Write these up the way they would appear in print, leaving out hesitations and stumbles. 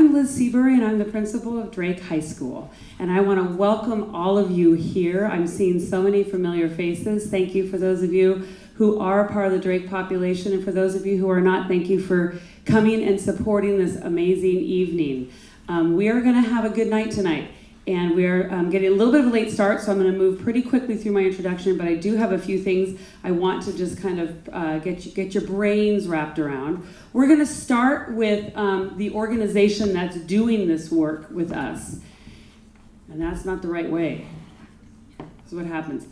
I'm Liz Seabury, and I'm the principal of Drake High School. And I want to welcome all of you here. I'm seeing so many familiar faces. Thank you for those of you who are part of the Drake population, and for those of you who are not, thank you for coming and supporting this amazing evening. We are going to have a good night tonight, and we are getting a little bit of a late start, so I'm going to move pretty quickly through my introduction, but I do have a few things I want to just kind of get your brains wrapped around. We're going to start with the organization that's doing this work with us, and that's not the right way. That's what happens.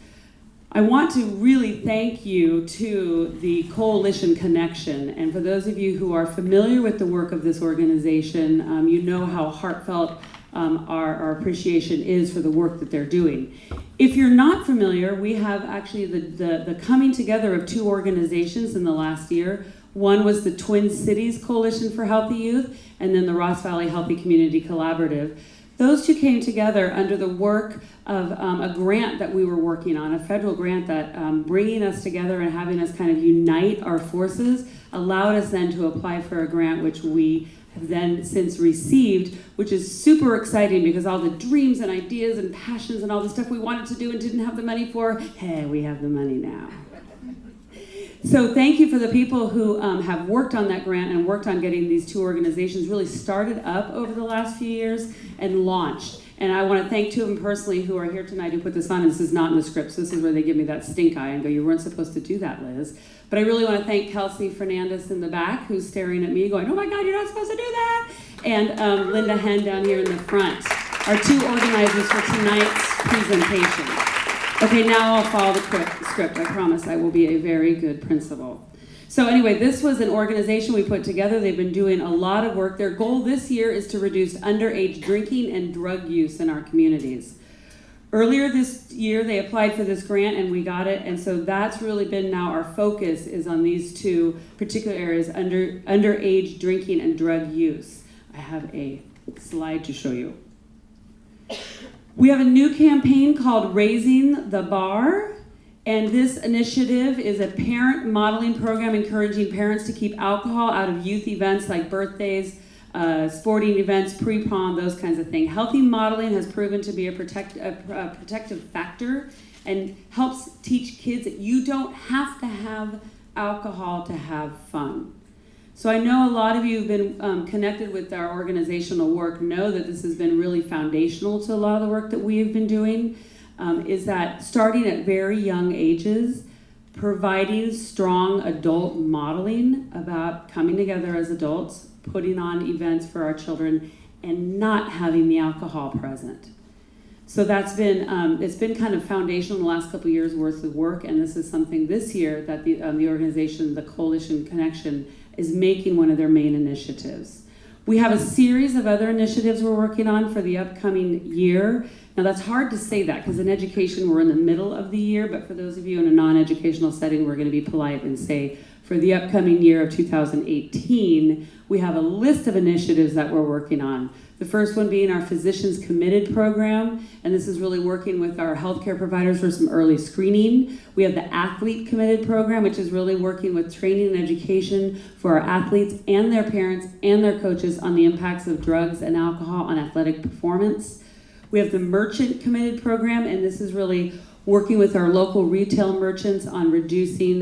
I want to really thank you to the Coalition Connection, and for those of you who are familiar with the work of this organization, you know how heartfelt our appreciation is for the work that they're doing. If you're not familiar, we have actually the coming together of two organizations in the last year. One was the Twin Cities Coalition for Healthy Youth, and then the Ross Valley Healthy Community Collaborative. Those two came together under the work of a grant that we were working on, a federal grant that bringing us together and having us kind of unite our forces allowed us then to apply for a grant, which we have then since received, which is super exciting because all the dreams and ideas and passions and all the stuff we wanted to do and didn't have the money for, hey, we have the money now. So thank you for the people who have worked on that grant and worked on getting these two organizations really started up over the last few years and launched. And I want to thank two of them personally who are here tonight who put this on. And this is not in the script, so this is where they give me that stink eye and go, you weren't supposed to do that, Liz. But I really want to thank Kelsey Fernandez in the back who's staring at me going, oh my God, you're not supposed to do that. And Linda Henn down here in the front, our two organizers for tonight's presentation. Okay, now I'll follow the script. I promise I will be a very good principal. So anyway, this was an organization we put together. They've been doing a lot of work. Their goal this year is to reduce underage drinking and drug use in our communities. Earlier this year, they applied for this grant and we got it. And so that's really been now our focus is on these two particular areas, underage drinking and drug use. I have a slide to show you. We have a new campaign called Raising the Bar, and this initiative is a parent modeling program encouraging parents to keep alcohol out of youth events like birthdays, sporting events, pre-prom, those kinds of things. Healthy modeling has proven to be a protective factor and helps teach kids that you don't have to have alcohol to have fun. So I know a lot of you have been connected with our organizational work, know that this has been really foundational to a lot of the work that we have been doing, is that starting at very young ages, providing strong adult modeling about coming together as adults, putting on events for our children, and not having the alcohol present. So that's been, it's been kind of foundational in the last couple of years worth of work, and this is something this year that the organization, the Coalition Connection, is making one of their main initiatives. We have a series of other initiatives we're working on for the upcoming year. Now that's hard to say that because in education we're in the middle of the year, but for those of you in a non-educational setting, we're going to be polite and say for the upcoming year of 2018, we have a list of initiatives that we're working on. The first one being our Physicians Committed program, and this is really working with our healthcare providers for some early screening. We have the Athlete Committed program, which is really working with training and education for our athletes and their parents and their coaches on the impacts of drugs and alcohol on athletic performance. We have the Merchant Committed program, and this is really working with our local retail merchants on reducing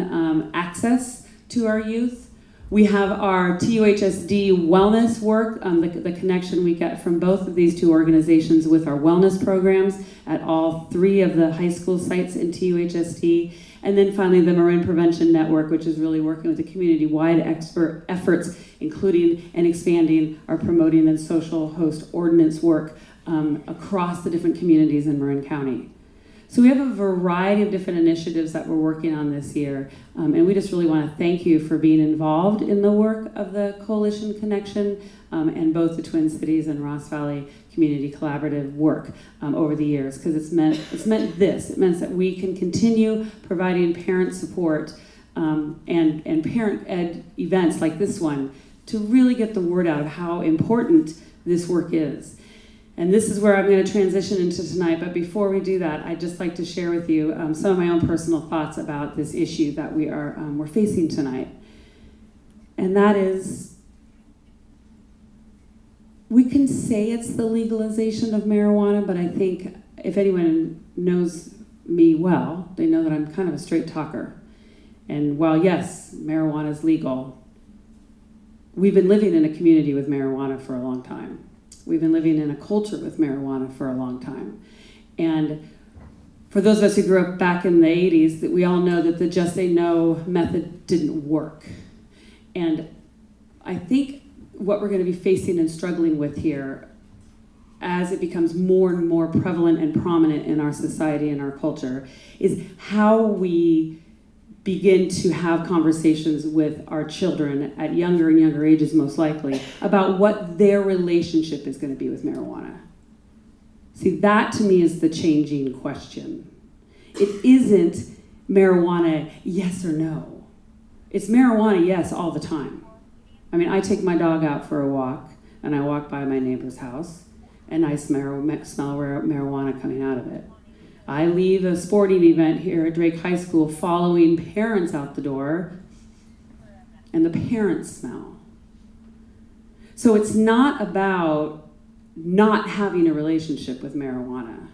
access to our youth. We have our TUHSD wellness work, the connection we get from both of these two organizations with our wellness programs at all three of the high school sites in TUHSD. And then finally the Marin Prevention Network, which is really working with the community-wide efforts, including and expanding our promoting and social host ordinance work across the different communities in Marin County. So we have a variety of different initiatives that we're working on this year, and we just really want to thank you for being involved in the work of the Coalition Connection and both the Twin Cities and Ross Valley Community Collaborative work over the years, because it meant that we can continue providing parent support and parent ed events like this one to really get the word out of how important this work is. And this is where I'm going to transition into tonight, but before we do that, I'd just like to share with you some of my own personal thoughts about this issue that we're facing tonight. And that is, we can say it's the legalization of marijuana, but I think if anyone knows me well, they know that I'm kind of a straight talker. And while yes, marijuana is legal, we've been living in a community with marijuana for a long time. We've been living in a culture with marijuana for a long time. And for those of us who grew up back in the 80s, that we all know that the just say no method didn't work. And I think what we're going to be facing and struggling with here as it becomes more and more prevalent and prominent in our society and our culture is how we begin to have conversations with our children at younger and younger ages, most likely, about what their relationship is going to be with marijuana. See, that to me is the changing question. It isn't marijuana, yes or no. It's marijuana, yes, all the time. I mean, I take my dog out for a walk, and I walk by my neighbor's house, and I smell marijuana coming out of it. I leave a sporting event here at Drake High School following parents out the door, and the parents smell. So it's not about not having a relationship with marijuana.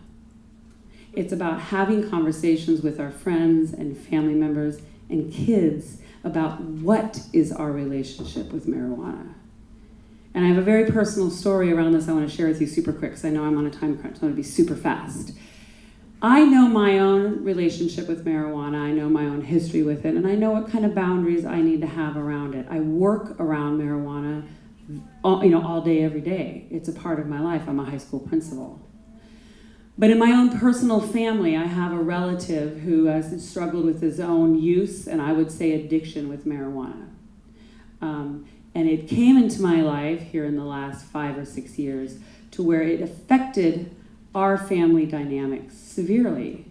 It's about having conversations with our friends and family members and kids about what is our relationship with marijuana. And I have a very personal story around this I want to share with you super quick, because I know I'm on a time crunch, so I'm going to be super fast. I know my own relationship with marijuana, I know my own history with it, and I know what kind of boundaries I need to have around it. I work around marijuana all day, every day. It's a part of my life. I'm a high school principal. But in my own personal family, I have a relative who has struggled with his own use, and I would say addiction with marijuana. And it came into my life here in the last 5 or 6 years to where it affected our family dynamics severely.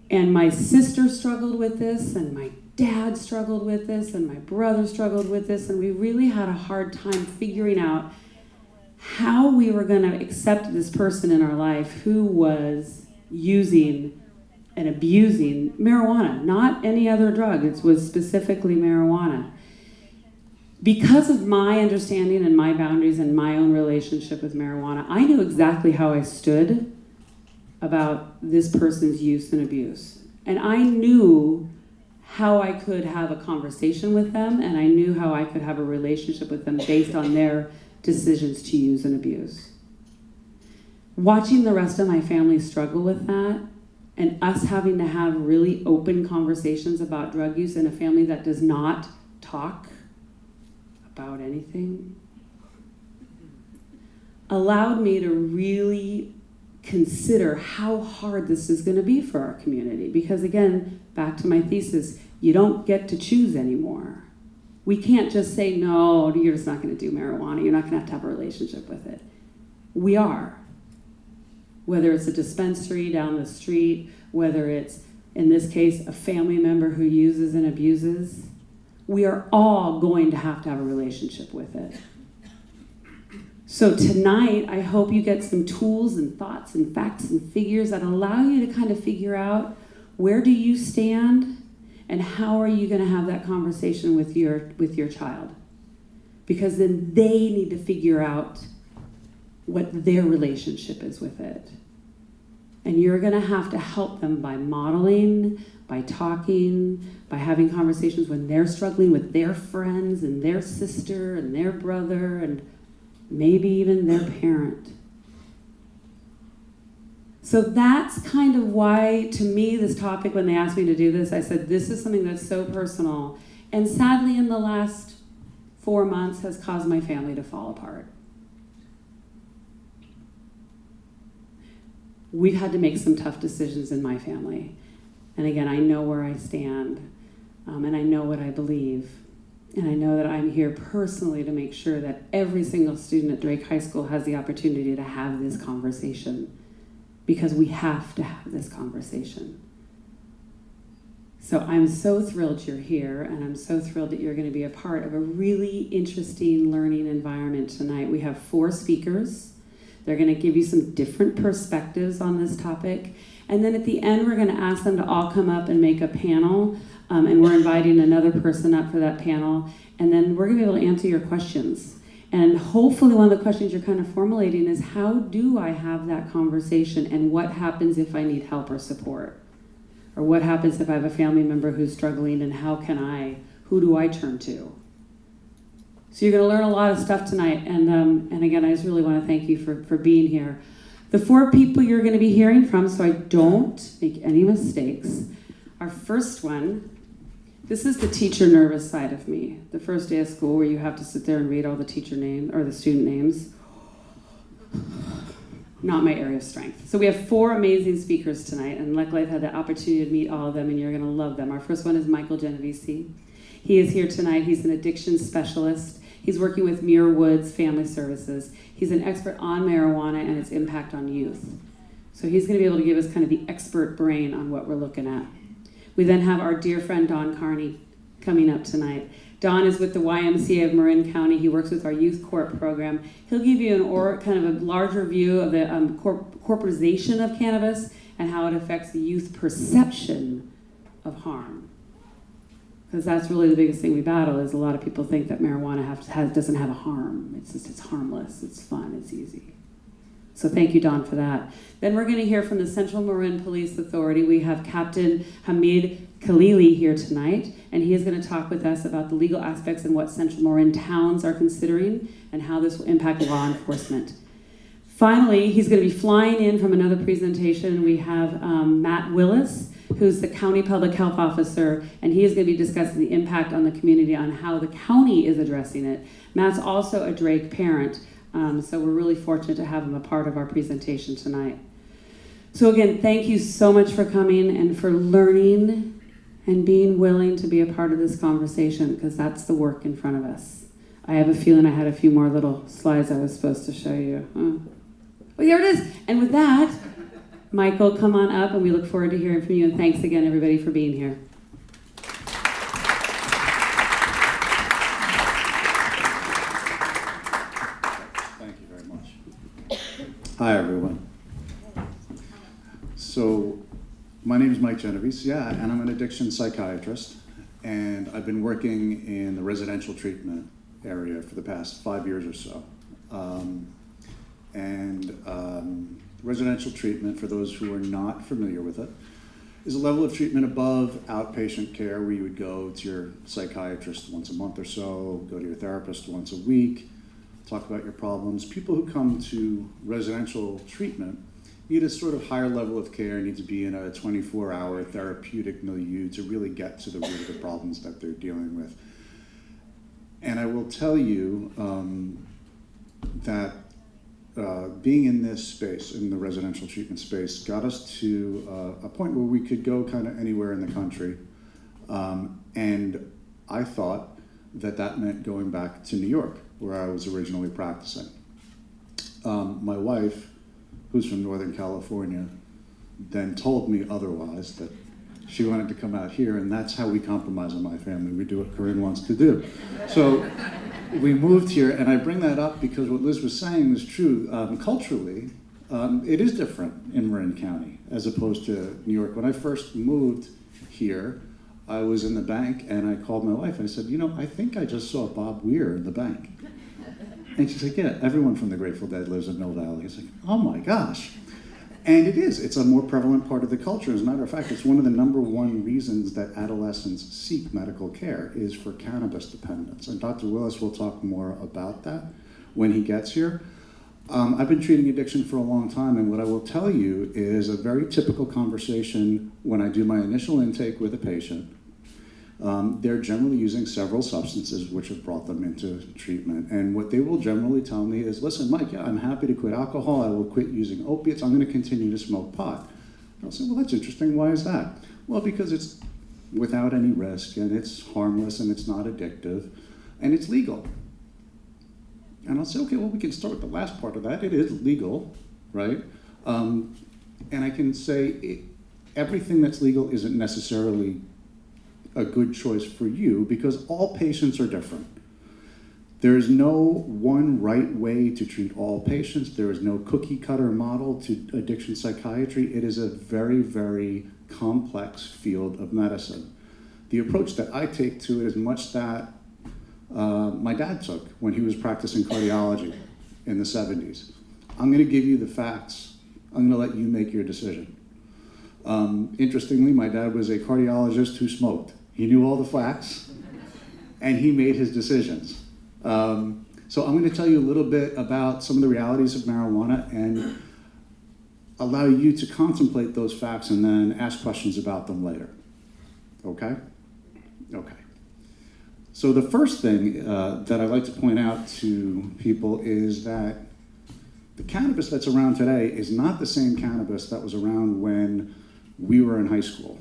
And my sister struggled with this, and my dad struggled with this, and my brother struggled with this, and we really had a hard time figuring out how we were going to accept this person in our life who was using and abusing marijuana, not any other drug. It was specifically marijuana. Because of my understanding and my boundaries and my own relationship with marijuana, I knew exactly how I stood about this person's use and abuse. And I knew how I could have a conversation with them, and I knew how I could have a relationship with them based on their decisions to use and abuse. Watching the rest of my family struggle with that, and us having to have really open conversations about drug use in a family that does not talk about anything, allowed me to really consider how hard this is going to be for our community. Because again, back to my thesis, you don't get to choose anymore. We can't just say, no, you're just not going to do marijuana. You're not going to have a relationship with it. We are. Whether it's a dispensary down the street, whether it's, in this case, a family member who uses and abuses, we are all going to have a relationship with it. So tonight, I hope you get some tools and thoughts and facts and figures that allow you to kind of figure out where do you stand and how are you going to have that conversation with your child. Because then they need to figure out what their relationship is with it. And you're going to have to help them by modeling, by talking, by having conversations when they're struggling with their friends and their sister and their brother and maybe even their parent. So that's kind of why, to me, this topic, when they asked me to do this, I said, this is something that's so personal. And sadly, in the last 4 months, has caused my family to fall apart. We've had to make some tough decisions in my family. And again, I know where I stand, and I know what I believe. And I know that I'm here personally to make sure that every single student at Drake High School has the opportunity to have this conversation, because we have to have this conversation. So I'm so thrilled you're here, and I'm so thrilled that you're going to be a part of a really interesting learning environment tonight. We have 4 speakers. They're going to give you some different perspectives on this topic. And then at the end, we're going to ask them to all come up and make a panel. And we're inviting another person up for that panel. And then we're going to be able to answer your questions. And hopefully one of the questions you're kind of formulating is, how do I have that conversation, and what happens if I need help or support? Or what happens if I have a family member who's struggling, and who do I turn to? So you're going to learn a lot of stuff tonight, and again, I just really want to thank you for being here. The 4 people you're going to be hearing from, so I don't make any mistakes. Our first one, this is the teacher nervous side of me. The first day of school where you have to sit there and read all the teacher names, or the student names. Not my area of strength. So we have 4 amazing speakers tonight, and luckily I've had the opportunity to meet all of them, and you're going to love them. Our first one is Michael Genovese. He is here tonight. He's an addiction specialist. He's working with Muir Woods Family Services. He's an expert on marijuana and its impact on youth. So he's going to be able to give us kind of the expert brain on what we're looking at. We then have our dear friend Don Carney coming up tonight. Don is with the YMCA of Marin County. He works with our Youth Corp program. He'll give you kind of a larger view of the corporatization of cannabis and how it affects the youth perception of harm. Because that's really the biggest thing we battle, is a lot of people think that marijuana doesn't have a harm. It's harmless, it's fun, it's easy. So thank you, Don, for that. Then we're going to hear from the Central Marin Police Authority. We have Captain Hamid Khalili here tonight, and he is going to talk with us about the legal aspects and what Central Marin towns are considering and how this will impact law enforcement. Finally, he's going to be flying in from another presentation. We have Matt Willis, who's the County Public Health Officer, and he is going to be discussing the impact on the community on how the county is addressing it. Matt's also a Drake parent, so we're really fortunate to have him a part of our presentation tonight. So again, thank you so much for coming and for learning and being willing to be a part of this conversation, because that's the work in front of us. I have a feeling I had a few more little slides I was supposed to show you. Well, here it is. And with that, Michael, come on up, and we look forward to hearing from you. And thanks again, everybody, for being here. Thank you very much. Hi, everyone. So, my name is Mike Genovese, and I'm an addiction psychiatrist. And I've been working in the residential treatment area for the past 5 years or so. Residential treatment, for those who are not familiar with it, is a level of treatment above outpatient care where you would go to your psychiatrist once a month or so, go to your therapist once a week, talk about your problems. People who come to residential treatment need a sort of higher level of care, need to be in a 24-hour therapeutic milieu to really get to the root of the problems that they're dealing with. And I will tell you that being in this space, in the residential treatment space, got us to a point where we could go kind of anywhere in the country. And I thought that meant going back to New York, where I was originally practicing. My wife, who's from Northern California, then told me otherwise, that she wanted to come out here, and that's how we compromise in my family. We do what Corinne wants to do. So we moved here, and I bring that up because what Liz was saying is true. Culturally, it is different in Marin County as opposed to New York. When I first moved here, I was in the bank, and I called my wife, and I said, I think I just saw Bob Weir in the bank. And she's like, yeah, everyone from the Grateful Dead lives in Mill Valley. It's like, oh my gosh. And it's a more prevalent part of the culture. As a matter of fact, it's one of the #1 reasons that adolescents seek medical care is for cannabis dependence. And Dr. Willis will talk more about that when he gets here. I've been treating addiction for a long time, and what I will tell you is a very typical conversation when I do my initial intake with a patient. They're generally using several substances which have brought them into treatment. And what they will generally tell me is, listen, Mike, I'm happy to quit alcohol. I will quit using opiates. I'm going to continue to smoke pot. And I'll say, well, that's interesting. Why is that? Well, because it's without any risk, and it's harmless, and it's not addictive, and it's legal. And I'll say, okay, well, we can start with the last part of that. It is legal, right? And I can say everything that's legal isn't necessarily a good choice for you, because all patients are different. There is no one right way to treat all patients. There is no cookie cutter model to addiction psychiatry. It is a very, very complex field of medicine. The approach that I take to it is much that my dad took when he was practicing cardiology in the 70s. I'm going to give you the facts. I'm going to let you make your decision. Interestingly, my dad was a cardiologist who smoked. He knew all the facts, and he made his decisions. So I'm going to tell you a little bit about some of the realities of marijuana and allow you to contemplate those facts and then ask questions about them later. Okay? Okay. So the first thing that I'd like to point out to people is that the cannabis that's around today is not the same cannabis that was around when we were in high school.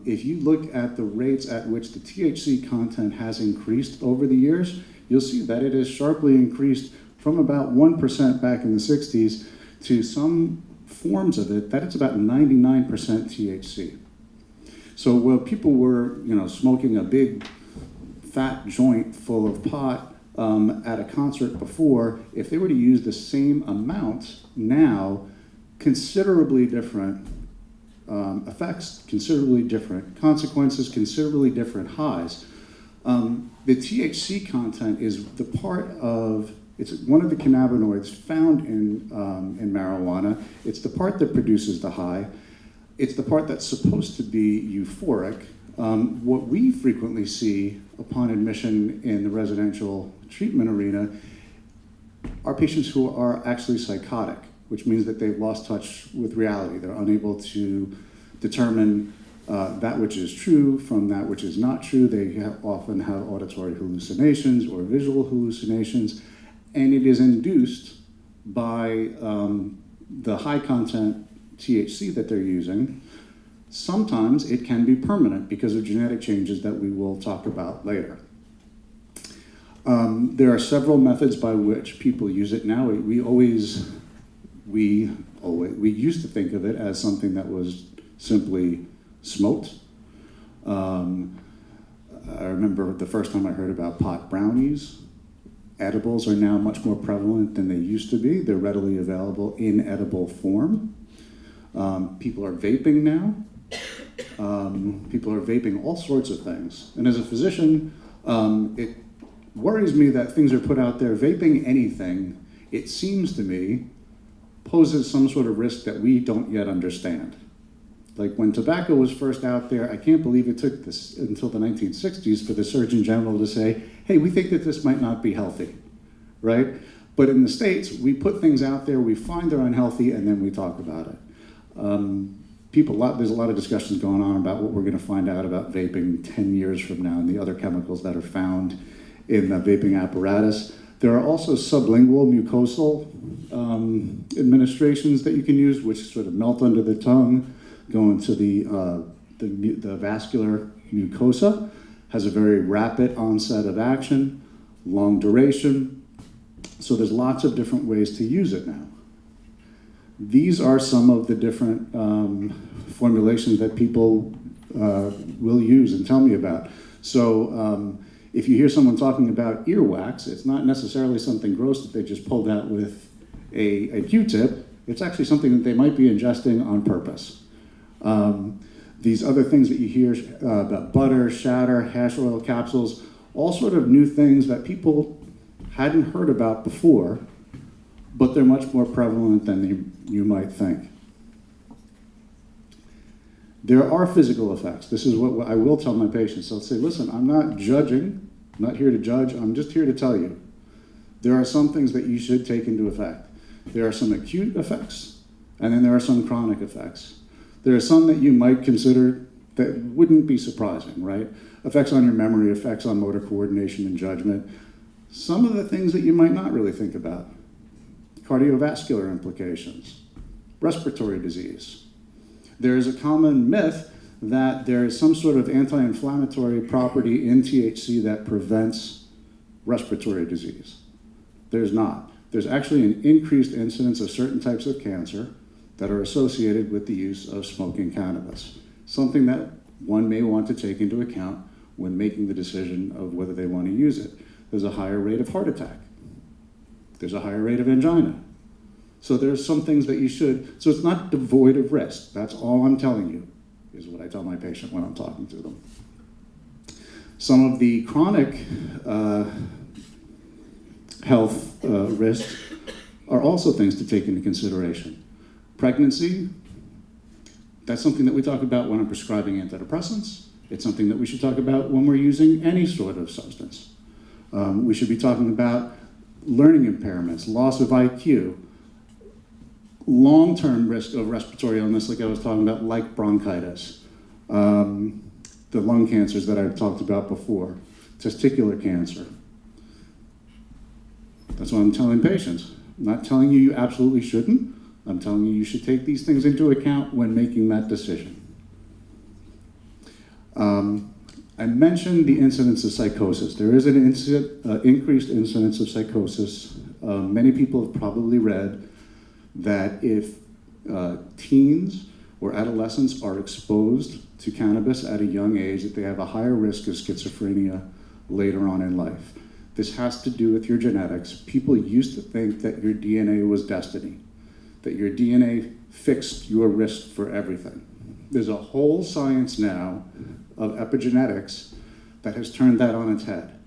If you look at the rates at which the THC content has increased over the years, you'll see that it has sharply increased from about 1% back in the 60s to some forms of it that it's about 99% THC. So while people were, smoking a big fat joint full of pot at a concert before, if they were to use the same amount now, considerably different effects, considerably different consequences, considerably different highs. The THC content is the part of, it's one of the cannabinoids found in marijuana. It's the part that produces the high. It's the part that's supposed to be euphoric. What we frequently see upon admission in the residential treatment arena are patients who are actually psychotic, which means that they've lost touch with reality. They're unable to determine that which is true from that which is not true. They often have auditory hallucinations or visual hallucinations, and it is induced by the high content THC that they're using. Sometimes it can be permanent because of genetic changes that we will talk about later. There are several methods by which people use it now. We used to think of it as something that was simply smoked. I remember the first time I heard about pot brownies. Edibles are now much more prevalent than they used to be. They're readily available in edible form. People are vaping now. People are vaping all sorts of things. And as a physician, it worries me that things are put out there. Vaping anything, it seems to me, poses some sort of risk that we don't yet understand. Like when tobacco was first out there, I can't believe it took this until the 1960s for the Surgeon General to say, hey, we think that this might not be healthy, right? But in the States, we put things out there, we find they're unhealthy, and then we talk about it. There's a lot of discussions going on about what we're going to find out about vaping 10 years from now and the other chemicals that are found in the vaping apparatus. There are also sublingual mucosal administrations that you can use, which sort of melt under the tongue, go into the vascular mucosa, has a very rapid onset of action, long duration. So there's lots of different ways to use it now. These are some of the different formulations that people will use and tell me about. So if you hear someone talking about earwax, it's not necessarily something gross that they just pulled out with a Q-tip. It's actually something that they might be ingesting on purpose. These other things that you hear about butter, shatter, hash oil capsules, all sort of new things that people hadn't heard about before, but they're much more prevalent than you might think. There are physical effects. This is what I will tell my patients. I'll say, listen, I'm not judging, I'm not here to judge, I'm just here to tell you. There are some things that you should take into effect. There are some acute effects, and then there are some chronic effects. There are some that you might consider that wouldn't be surprising, right? Effects on your memory, effects on motor coordination and judgment. Some of the things that you might not really think about. Cardiovascular implications, respiratory disease. There is a common myth that there is some sort of anti-inflammatory property in THC that prevents respiratory disease. There's not. There's actually an increased incidence of certain types of cancer that are associated with the use of smoking cannabis, something that one may want to take into account when making the decision of whether they want to use it. There's a higher rate of heart attack. There's a higher rate of angina. So there's some things that you should, so it's not devoid of risk. That's all I'm telling you, is what I tell my patient when I'm talking to them. Some of the chronic health risks are also things to take into consideration. Pregnancy, that's something that we talk about when I'm prescribing antidepressants. It's something that we should talk about when we're using any sort of substance. We should be talking about learning impairments, loss of IQ, long-term risk of respiratory illness, like I was talking about, like bronchitis, the lung cancers that I've talked about before, testicular cancer. That's what I'm telling patients. I'm not telling you absolutely shouldn't. I'm telling you should take these things into account when making that decision. I mentioned the incidence of psychosis. There is an increased incidence of psychosis. Many people have probably read that if teens or adolescents are exposed to cannabis at a young age, that they have a higher risk of schizophrenia later on in life. This has to do with your genetics. People used to think that your DNA was destiny, that your DNA fixed your risk for everything. There's a whole science now of epigenetics that has turned that on its head.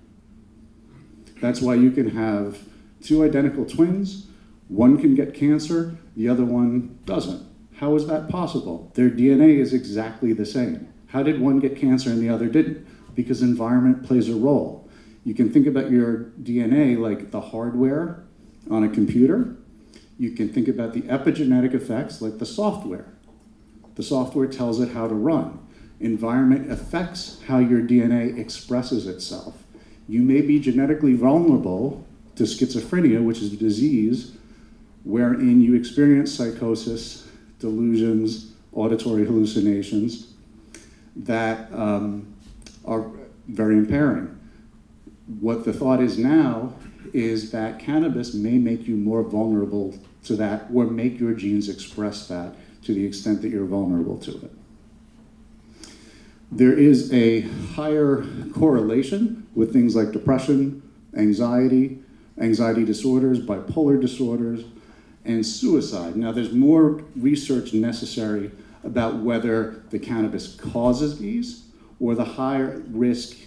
That's why you can have two identical twins. One can get cancer, the other one doesn't. How is that possible? Their DNA is exactly the same. How did one get cancer and the other didn't? Because environment plays a role. You can think about your DNA like the hardware on a computer. You can think about the epigenetic effects like the software. The software tells it how to run. Environment affects how your DNA expresses itself. You may be genetically vulnerable to schizophrenia, which is a disease wherein you experience psychosis, delusions, auditory hallucinations that are very impairing. What the thought is now is that cannabis may make you more vulnerable to that or make your genes express that to the extent that you're vulnerable to it. There is a higher correlation with things like depression, anxiety disorders, bipolar disorders, and suicide. Now, there's more research necessary about whether the cannabis causes these or the higher risk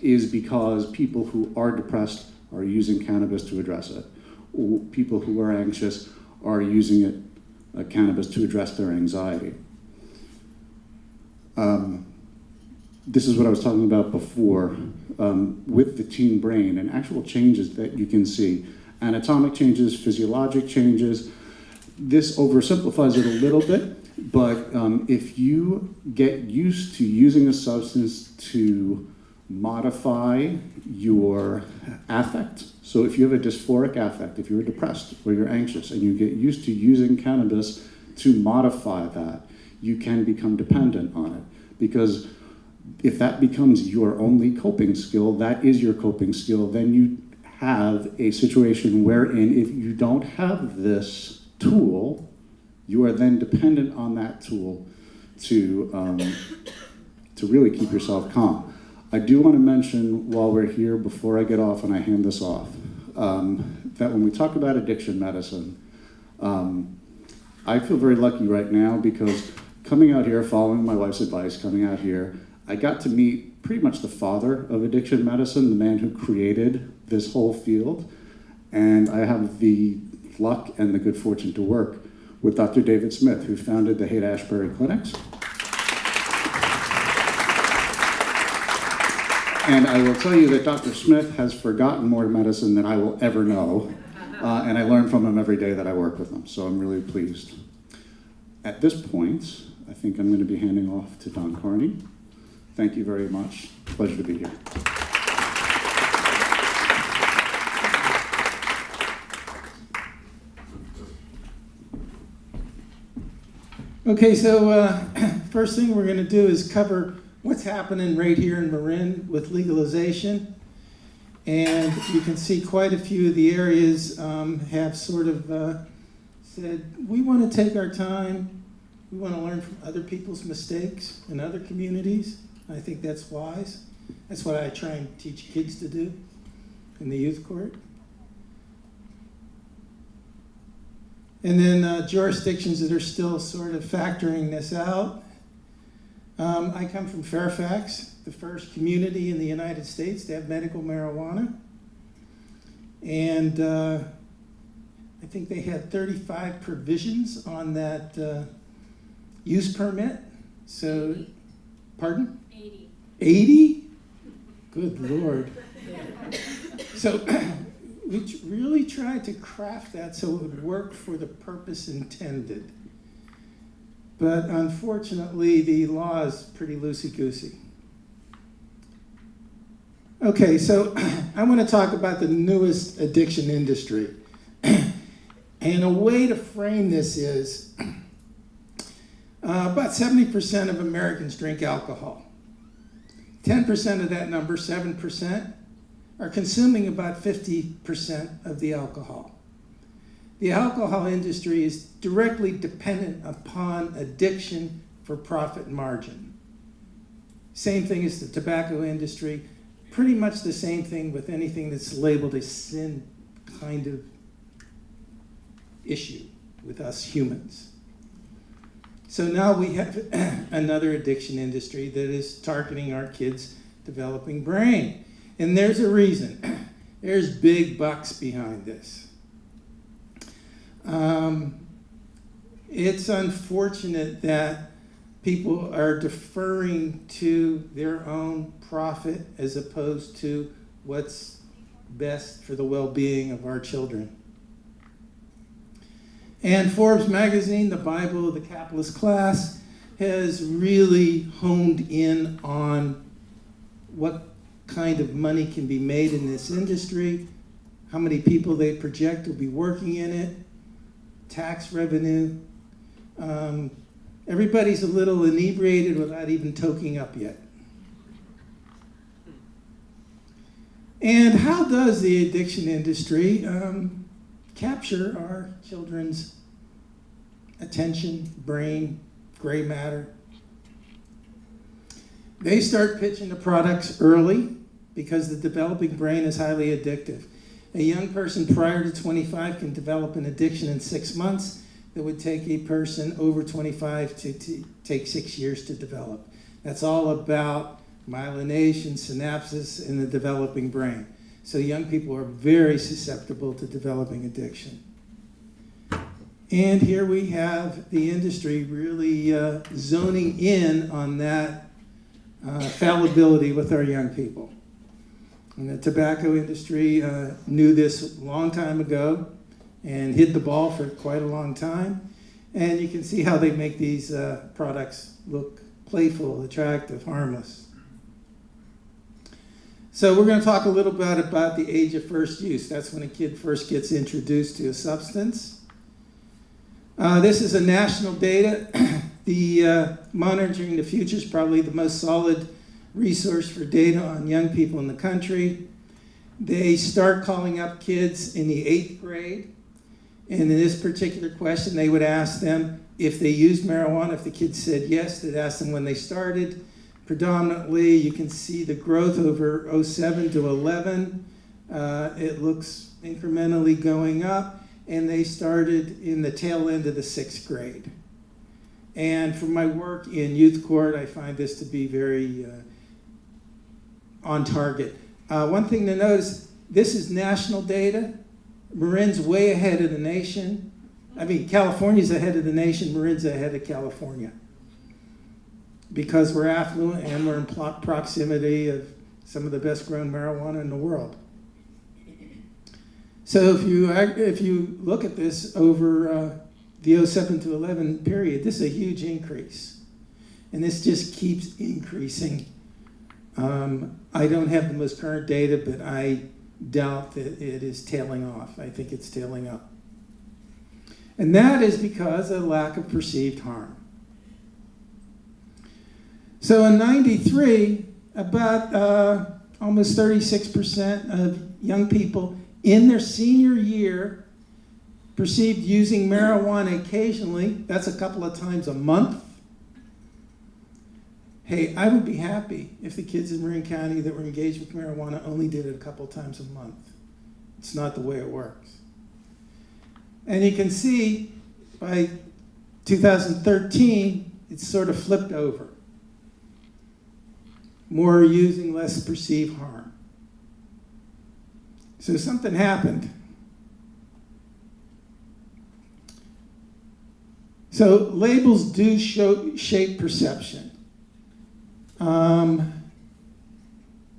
is because people who are depressed are using cannabis to address it, or people who are anxious are using it, cannabis, to address their anxiety. This is what I was talking about before with the teen brain and actual changes that you can see. Anatomic changes, physiologic changes. This oversimplifies it a little bit, but if you get used to using a substance to modify your affect, so if you have a dysphoric affect, if you're depressed or you're anxious and you get used to using cannabis to modify that, you can become dependent on it. Because if that becomes your only coping skill, that is your coping skill, then you have a situation wherein if you don't have this tool, you are then dependent on that tool to really keep yourself calm. I do want to mention while we're here, before I get off and I hand this off, that when we talk about addiction medicine, I feel very lucky right now because coming out here, following my wife's advice, coming out here, I got to meet pretty much the father of addiction medicine, the man who created this whole field. And I have the luck and the good fortune to work with Dr. David Smith, who founded the Haight-Ashbury Clinics. And I will tell you that Dr. Smith has forgotten more medicine than I will ever know. And I learn from him every day that I work with him. So I'm really pleased. At this point, I think I'm going to be handing off to Don Carney. Thank you very much. Pleasure to be here. Okay, so first thing we're going to do is cover what's happening right here in Marin with legalization. And you can see quite a few of the areas have sort of said, we want to take our time. We want to learn from other people's mistakes in other communities. I think that's wise. That's what I try and teach kids to do in the youth court. And then jurisdictions that are still sort of factoring this out. I come from Fairfax, the first community in the United States to have medical marijuana. And I think they had 35 provisions on that use permit. So, 80. Pardon? 80. 80? Good Lord. So we really tried to craft that so it would work for the purpose intended. But unfortunately, the law is pretty loosey-goosey. Okay, so I want to talk about the newest addiction industry. And a way to frame this is about 70% of Americans drink alcohol. 10% of that number, 7%, are consuming about 50% of the alcohol. The alcohol industry is directly dependent upon addiction for profit margin. Same thing as the tobacco industry, pretty much the same thing with anything that's labeled a sin kind of issue with us humans. So now we have another addiction industry that is targeting our kids' developing brain. And there's a reason. There's big bucks behind this. It's unfortunate that people are deferring to their own profit as opposed to what's best for the well-being of our children. And Forbes magazine, the Bible of the capitalist class, has really honed in on what kind of money can be made in this industry, how many people they project will be working in it, tax revenue. Everybody's a little inebriated without even toking up yet. And how does the addiction industry capture our children's attention, brain, gray matter? They start pitching the products early because the developing brain is highly addictive. A young person prior to 25 can develop an addiction in 6 months that would take a person over 25 to take 6 years to develop. That's all about myelination, synapses in the developing brain. So young people are very susceptible to developing addiction. And here we have the industry really zoning in on that fallibility with our young people. And the tobacco industry knew this a long time ago and hid the ball for quite a long time. And you can see how they make these products look playful, attractive, harmless. So we're going to talk a little bit about the age of first use. That's when a kid first gets introduced to a substance. This is a national data. The Monitoring the Future is probably the most solid resource for data on young people in the country. They start calling up kids in the 8th grade. And in this particular question, they would ask them if they used marijuana. If the kids said yes, they'd ask them when they started. Predominantly, you can see the growth over 07 to 11. It looks incrementally going up. And they started in the tail end of the 6th grade. And from my work in youth court, I find this to be very on target. One thing to notice, this is national data. Marin's way ahead of the nation. I mean, California's ahead of the nation, Marin's ahead of California. Because we're affluent and we're in proximity of some of the best grown marijuana in the world. So if you look at this over the 07 to 11 period, this is a huge increase. And this just keeps increasing. I don't have the most current data, but I doubt that it is tailing off. I think it's tailing up. And that is because of lack of perceived harm. So in '93, about almost 36% of young people in their senior year perceived using marijuana occasionally. That's a couple of times a month. Hey, I would be happy if the kids in Marin County that were engaged with marijuana only did it a couple times a month. It's not the way it works. And you can see by 2013, it's sort of flipped over. more using, less perceived harm. So something happened. So labels do shape perception.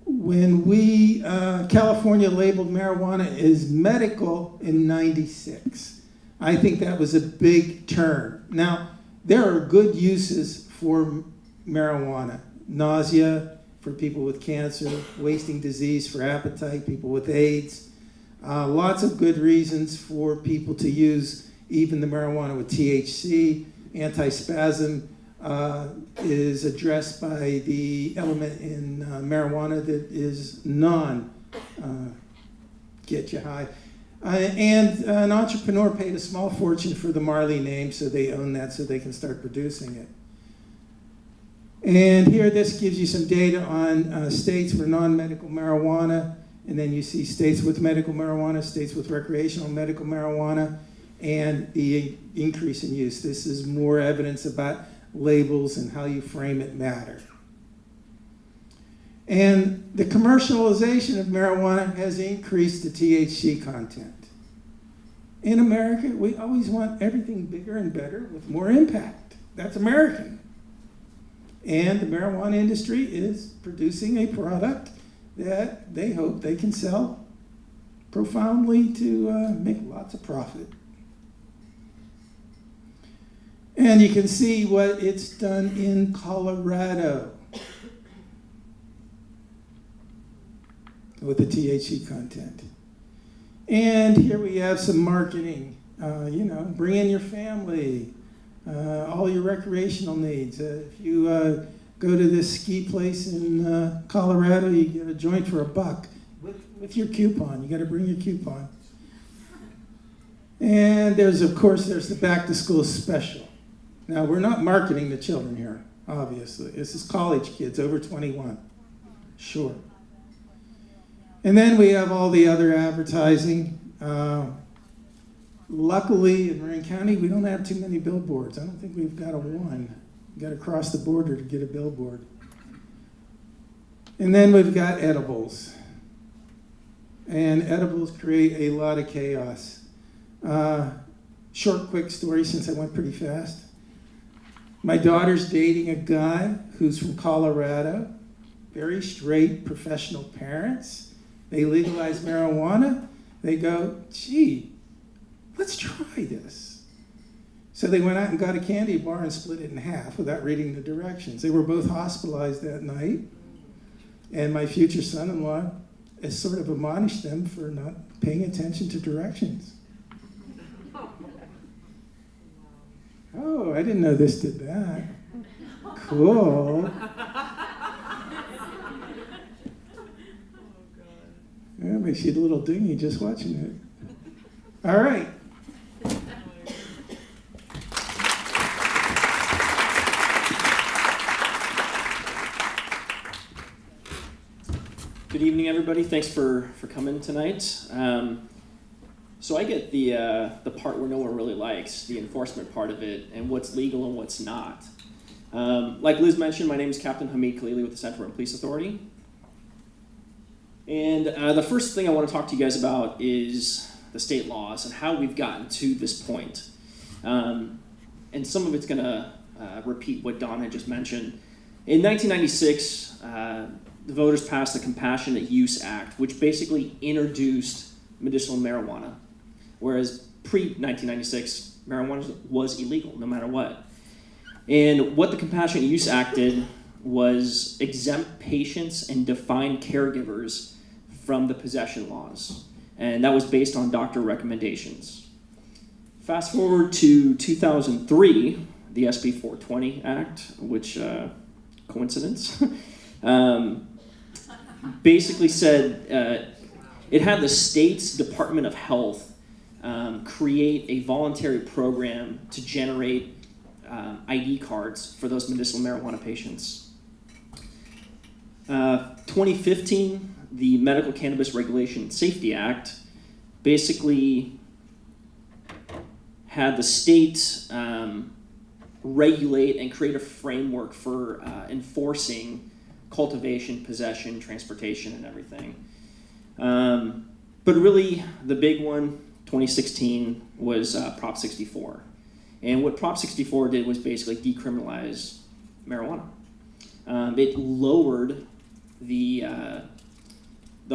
When California labeled marijuana as medical in '96, I think that was a big turn. Now, there are good uses for marijuana. Nausea for people with cancer, wasting disease for appetite, people with AIDS. Lots of good reasons for people to use even the marijuana with THC. Antispasm is addressed by the element in marijuana that is get you high. And an entrepreneur paid a small fortune for the Marley name, so they own that so they can start producing it. And here, this gives you some data on states for non-medical marijuana, and then you see states with medical marijuana, states with recreational medical marijuana, and the increase in use. This is more evidence about labels and how you frame it matter. And the commercialization of marijuana has increased the THC content. In America, we always want everything bigger and better with more impact. That's American. And the marijuana industry is producing a product that they hope they can sell profoundly to make lots of profit. And you can see what it's done in Colorado with the THC content. And here we have some marketing. Bring in your family, all your recreational needs. If you go to this ski place in Colorado, you get a joint for $1 with your coupon. You got to bring your coupon. And there's the back to school special. Now, we're not marketing to children here, obviously. This is college kids over 21. Sure. And then we have all the other advertising. Luckily, in Marin County, we don't have too many billboards. I don't think we've got one. You've got to cross the border to get a billboard. And then we've got edibles. And edibles create a lot of chaos. Short, quick story since I went pretty fast. My daughter's dating a guy who's from Colorado. Very straight, professional parents. They legalize marijuana. They go, gee, let's try this. So they went out and got a candy bar and split it in half without reading the directions. They were both hospitalized that night. And my future son-in-law has sort of admonished them for not paying attention to directions. Oh, I didn't know this did that. Cool. Yeah, makes you a little dingy just watching it. All right. Good evening, everybody. Thanks for coming tonight. So I get the part where no one really likes, the enforcement part of it, and what's legal and what's not. Like Liz mentioned, my name is Captain Hamid Khalili with the Center for Police Authority. And the first thing I want to talk to you guys about is the state laws and how we've gotten to this point. And some of it's going to repeat what Don had just mentioned. In 1996, the voters passed the Compassionate Use Act, which basically introduced medicinal marijuana, whereas pre-1996, marijuana was illegal no matter what. And what the Compassionate Use Act did was exempt patients and define caregivers from the possession laws. And that was based on doctor recommendations. Fast forward to 2003, the SB 420 Act, which, coincidence, basically said it had the state's Department of Health create a voluntary program to generate ID cards for those medicinal marijuana patients. 2015, the Medical Cannabis Regulation and Safety Act basically had the state regulate and create a framework for enforcing cultivation, possession, transportation, and everything. But really, the big one, 2016, was Prop 64. And what Prop 64 did was basically decriminalize marijuana. It lowered the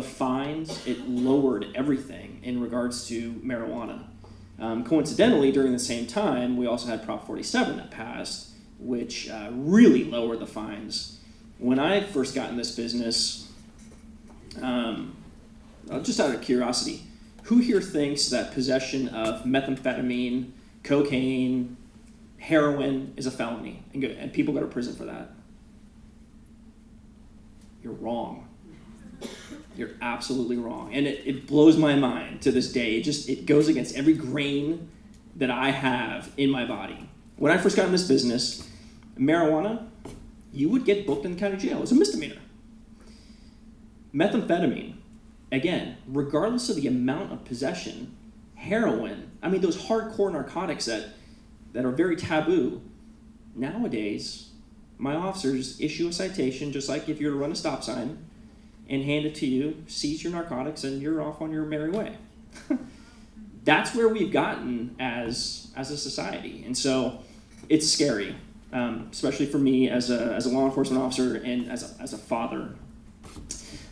fines. It lowered everything in regards to marijuana. Coincidentally, during the same time, we also had Prop 47 that passed, which really lowered the fines. When I first got in this business, just out of curiosity, who here thinks that possession of methamphetamine, cocaine, heroin is a felony and people go to prison for that? You're wrong. You're absolutely wrong. And it blows my mind to this day. It goes against every grain that I have in my body. When I first got in this business, marijuana, you would get booked in the county jail. It was a misdemeanor. Methamphetamine, again, regardless of the amount of possession, heroin, I mean, those hardcore narcotics that are very taboo, nowadays, my officers issue a citation, just like if you were to run a stop sign, and hand it to you, seize your narcotics, and you're off on your merry way. That's where we've gotten as a society. And so it's scary, especially for me as a law enforcement officer and as a father.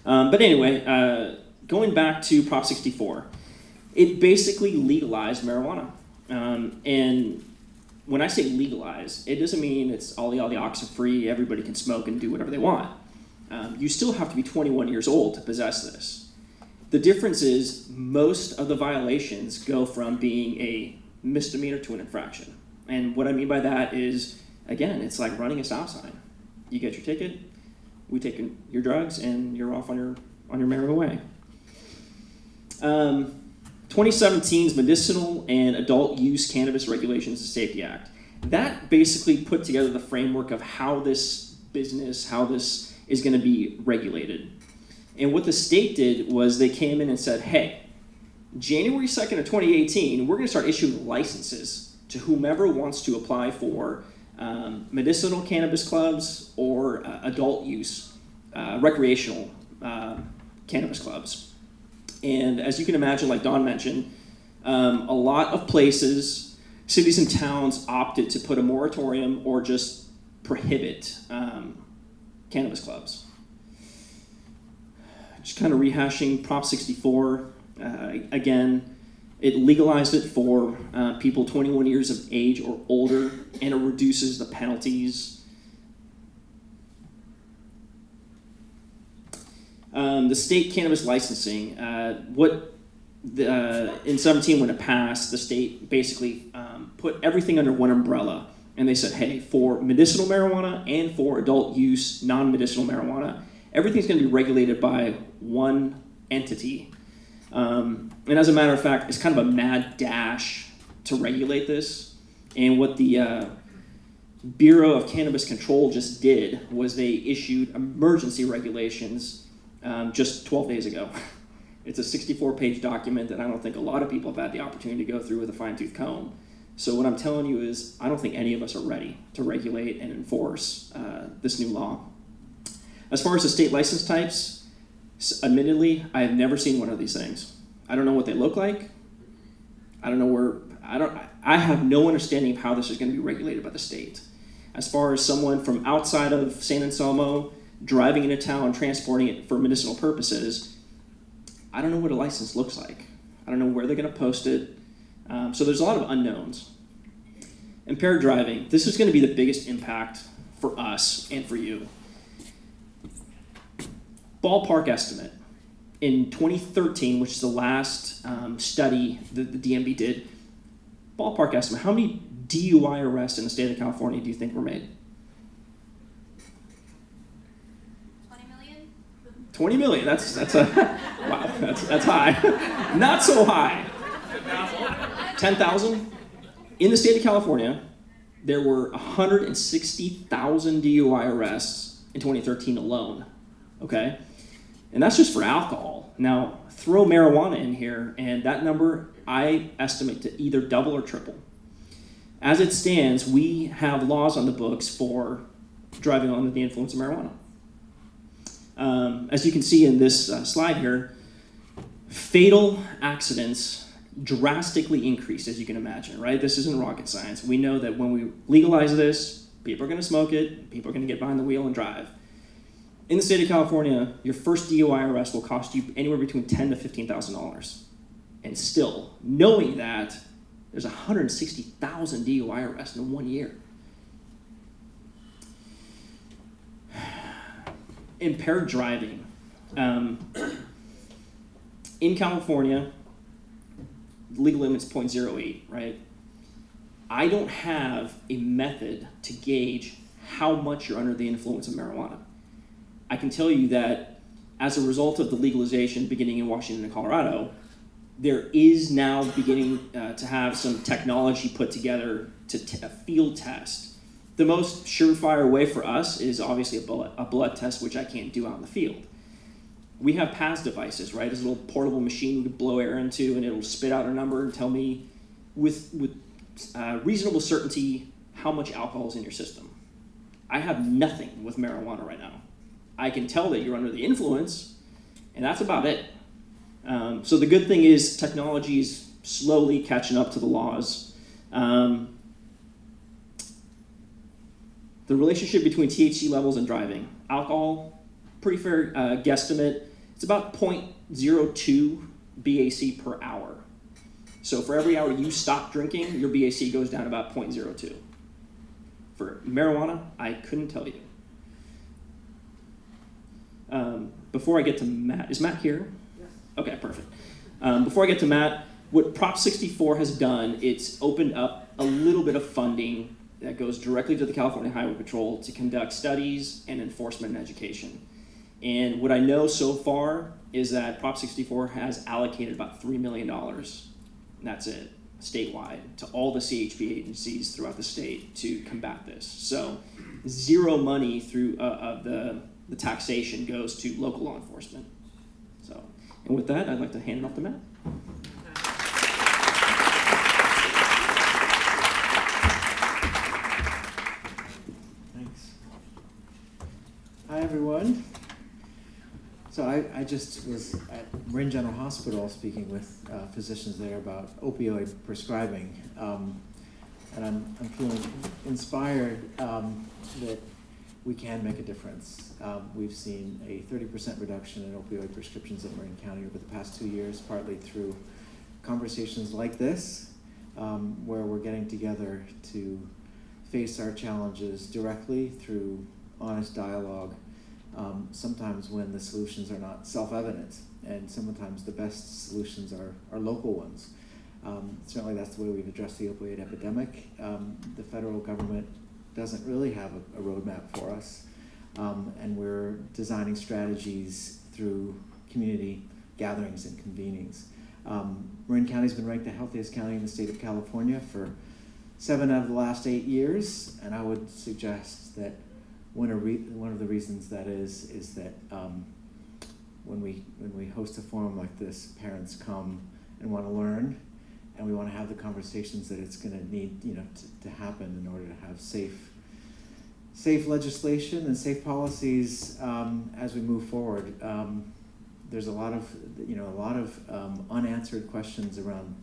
But anyway, going back to Prop 64, it basically legalized marijuana. And when I say legalize, it doesn't mean it's all the oxy-free, everybody can smoke and do whatever they want. You still have to be 21 years old to possess this. The difference is most of the violations go from being a misdemeanor to an infraction. And what I mean by that is, again, it's like running a stop sign. You get your ticket, we take your drugs, and you're off on your merry way. 2017's Medicinal and Adult Use Cannabis Regulations and Safety Act. That basically put together the framework of how this business, how this is going to be regulated. And what the state did was they came in and said, hey, January 2nd of 2018, we're going to start issuing licenses to whomever wants to apply for medicinal cannabis clubs or adult use, recreational cannabis clubs. And as you can imagine, like Don mentioned, a lot of places, cities and towns opted to put a moratorium or just prohibit cannabis clubs. Just kind of rehashing Prop 64, again, it legalized it for people 21 years of age or older, and it reduces the penalties. The state cannabis licensing, in 17 when it passed, the state basically put everything under one umbrella. And they said, hey, for medicinal marijuana and for adult use, non-medicinal marijuana, everything's going to be regulated by one entity. And as a matter of fact, it's kind of a mad dash to regulate this. And what the Bureau of Cannabis Control just did was they issued emergency regulations just 12 days ago. It's a 64-page document that I don't think a lot of people have had the opportunity to go through with a fine-tooth comb. So what I'm telling you is I don't think any of us are ready to regulate and enforce this new law. As far as the state license types, admittedly, I have never seen one of these things. I don't know what they look like. I have no understanding of how this is going to be regulated by the state. As far as someone from outside of San Anselmo driving into town, transporting it for medicinal purposes, I don't know what a license looks like. I don't know where they're going to post it. So there's a lot of unknowns. Impaired driving. This is going to be the biggest impact for us and for you. Ballpark estimate. In 2013, which is the last study that the DMV did, ballpark estimate, how many DUI arrests in the state of California do you think were made? 20 million? 20 million. That's wow. That's high. Not so high. 10,000? In the state of California, there were 160,000 DUI arrests in 2013 alone, okay? And that's just for alcohol. Now, throw marijuana in here, and that number, I estimate to either double or triple. As it stands, we have laws on the books for driving under the influence of marijuana. As you can see in this slide here, fatal accidents drastically increase, as you can imagine, right? This isn't rocket science. We know that when we legalize this, people are going to smoke it, people are going to get behind the wheel and drive. In the state of California, your first DUI arrest will cost you anywhere between $10,000 to $15,000. And still, knowing that, there's 160,000 DUI arrests in 1 year. Impaired driving. In California, the legal limit's 0.08, right? I don't have a method to gauge how much you're under the influence of marijuana. I can tell you that as a result of the legalization beginning in Washington and Colorado, there is now beginning to have some technology put together to a field test. The most surefire way for us is obviously a blood test, which I can't do out in the field. We have PAS devices, right? It's a little portable machine we can blow air into, and it'll spit out a number and tell me with reasonable certainty how much alcohol is in your system. I have nothing with marijuana right now. I can tell that you're under the influence, and that's about it. So the good thing is technology is slowly catching up to the laws. The relationship between THC levels and driving. Alcohol, pretty fair guesstimate. It's about 0.02 BAC per hour. So for every hour you stop drinking, your BAC goes down about 0.02. For marijuana, I couldn't tell you. Before I get to Matt, is Matt here? Yes. Okay, perfect. Before I get to Matt, what Prop 64 has done, it's opened up a little bit of funding that goes directly to the California Highway Patrol to conduct studies and enforcement and education. And what I know so far is that Prop 64 has allocated about $3 million, and that's it, statewide, to all the CHP agencies throughout the state to combat this. So zero money through the taxation goes to local law enforcement. So, and with that, I'd like to hand it off to Matt. Thanks. Hi, everyone. So I just was at Marin General Hospital speaking with physicians there about opioid prescribing. And I'm feeling inspired that we can make a difference. We've seen a 30% reduction in opioid prescriptions in Marin County over the past 2 years, partly through conversations like this, where we're getting together to face our challenges directly through honest dialogue, sometimes when the solutions are not self-evident, and sometimes the best solutions are local ones. Certainly that's the way we've addressed the opioid epidemic. The federal government doesn't really have a roadmap for us, and we're designing strategies through community gatherings and convenings. Marin County's been ranked the healthiest county in the state of California for 7 out of the last 8 years, and I would suggest that one of the reasons that is that when we host a forum like this, parents come and want to learn, and we want to have the conversations that it's going to need, to happen in order to have safe legislation and safe policies as we move forward. There's a lot of unanswered questions around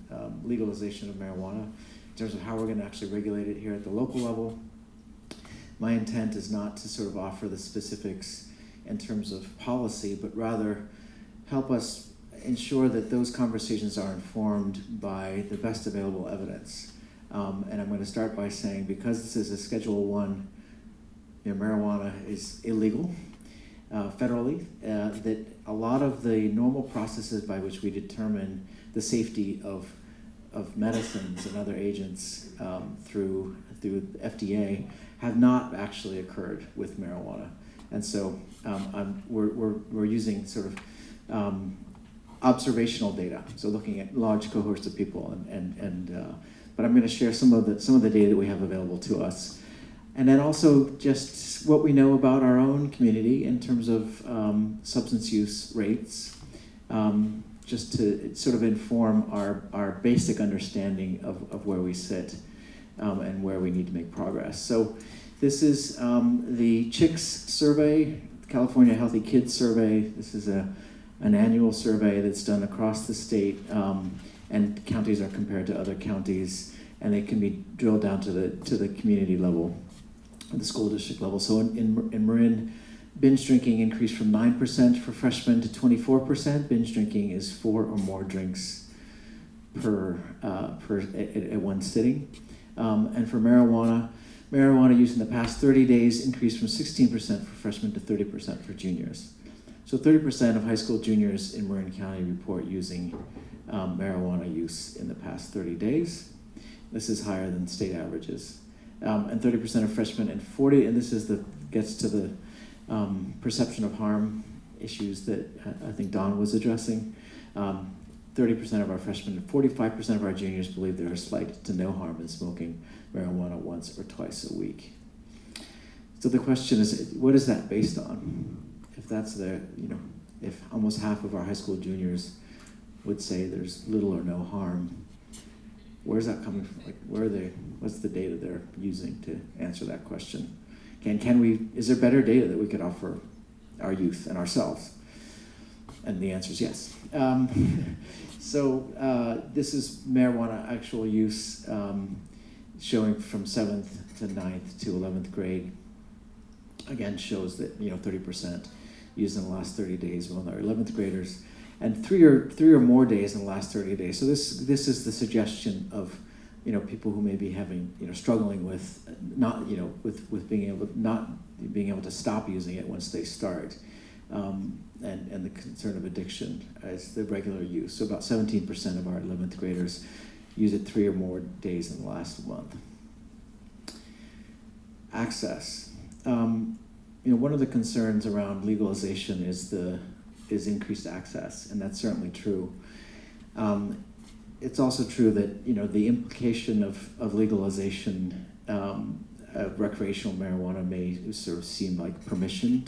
legalization of marijuana in terms of how we're going to actually regulate it here at the local level. My intent is not to sort of offer the specifics in terms of policy, but rather help us ensure that those conversations are informed by the best available evidence. And I'm going to start by saying, because this is a Schedule I, marijuana is illegal federally, that a lot of the normal processes by which we determine the safety of medicines and other agents through the FDA have not actually occurred with marijuana. And so we're using sort of observational data, so looking at large cohorts of people, but I'm going to share some of the data that we have available to us, and then also just what we know about our own community in terms of substance use rates, just to sort of inform our basic understanding of where we sit and where we need to make progress. So this is the CHICS survey California Healthy Kids Survey. This is an annual survey that's done across the state, and counties are compared to other counties, and they can be drilled down to the community level, the school district level. So in Marin, binge drinking increased from 9% for freshmen to 24%. Binge drinking is 4 or more drinks at one sitting. And for marijuana use in the past 30 days increased from 16% for freshmen to 30% for juniors. So 30% of high school juniors in Marin County report using marijuana use in the past 30 days. This is higher than state averages. And 30% of freshmen and this gets to the perception of harm issues that I think Don was addressing. 30% of our freshmen and 45% of our juniors believe there is slight to no harm in smoking marijuana once or twice a week. So the question is, what is that based on? If that's if almost half of our high school juniors would say there's little or no harm, where's that coming from? Like, what's the data they're using to answer that question? Is there better data that we could offer our youth and ourselves? And the answer is yes. So this is marijuana actual use showing from 7th to 9th to 11th grade. Again, shows that 30% used in the last 30 days among our 11th graders, and three or more days in the last 30 days. So this is the suggestion of people who may be having struggling with with being able to stop using it once they start. And the concern of addiction as the regular use. So about 17% of our 11th graders use it 3 or more days in the last month. Access. One of the concerns around legalization is increased access, and that's certainly true. It's also true that the implication of legalization of recreational marijuana may sort of seem like permission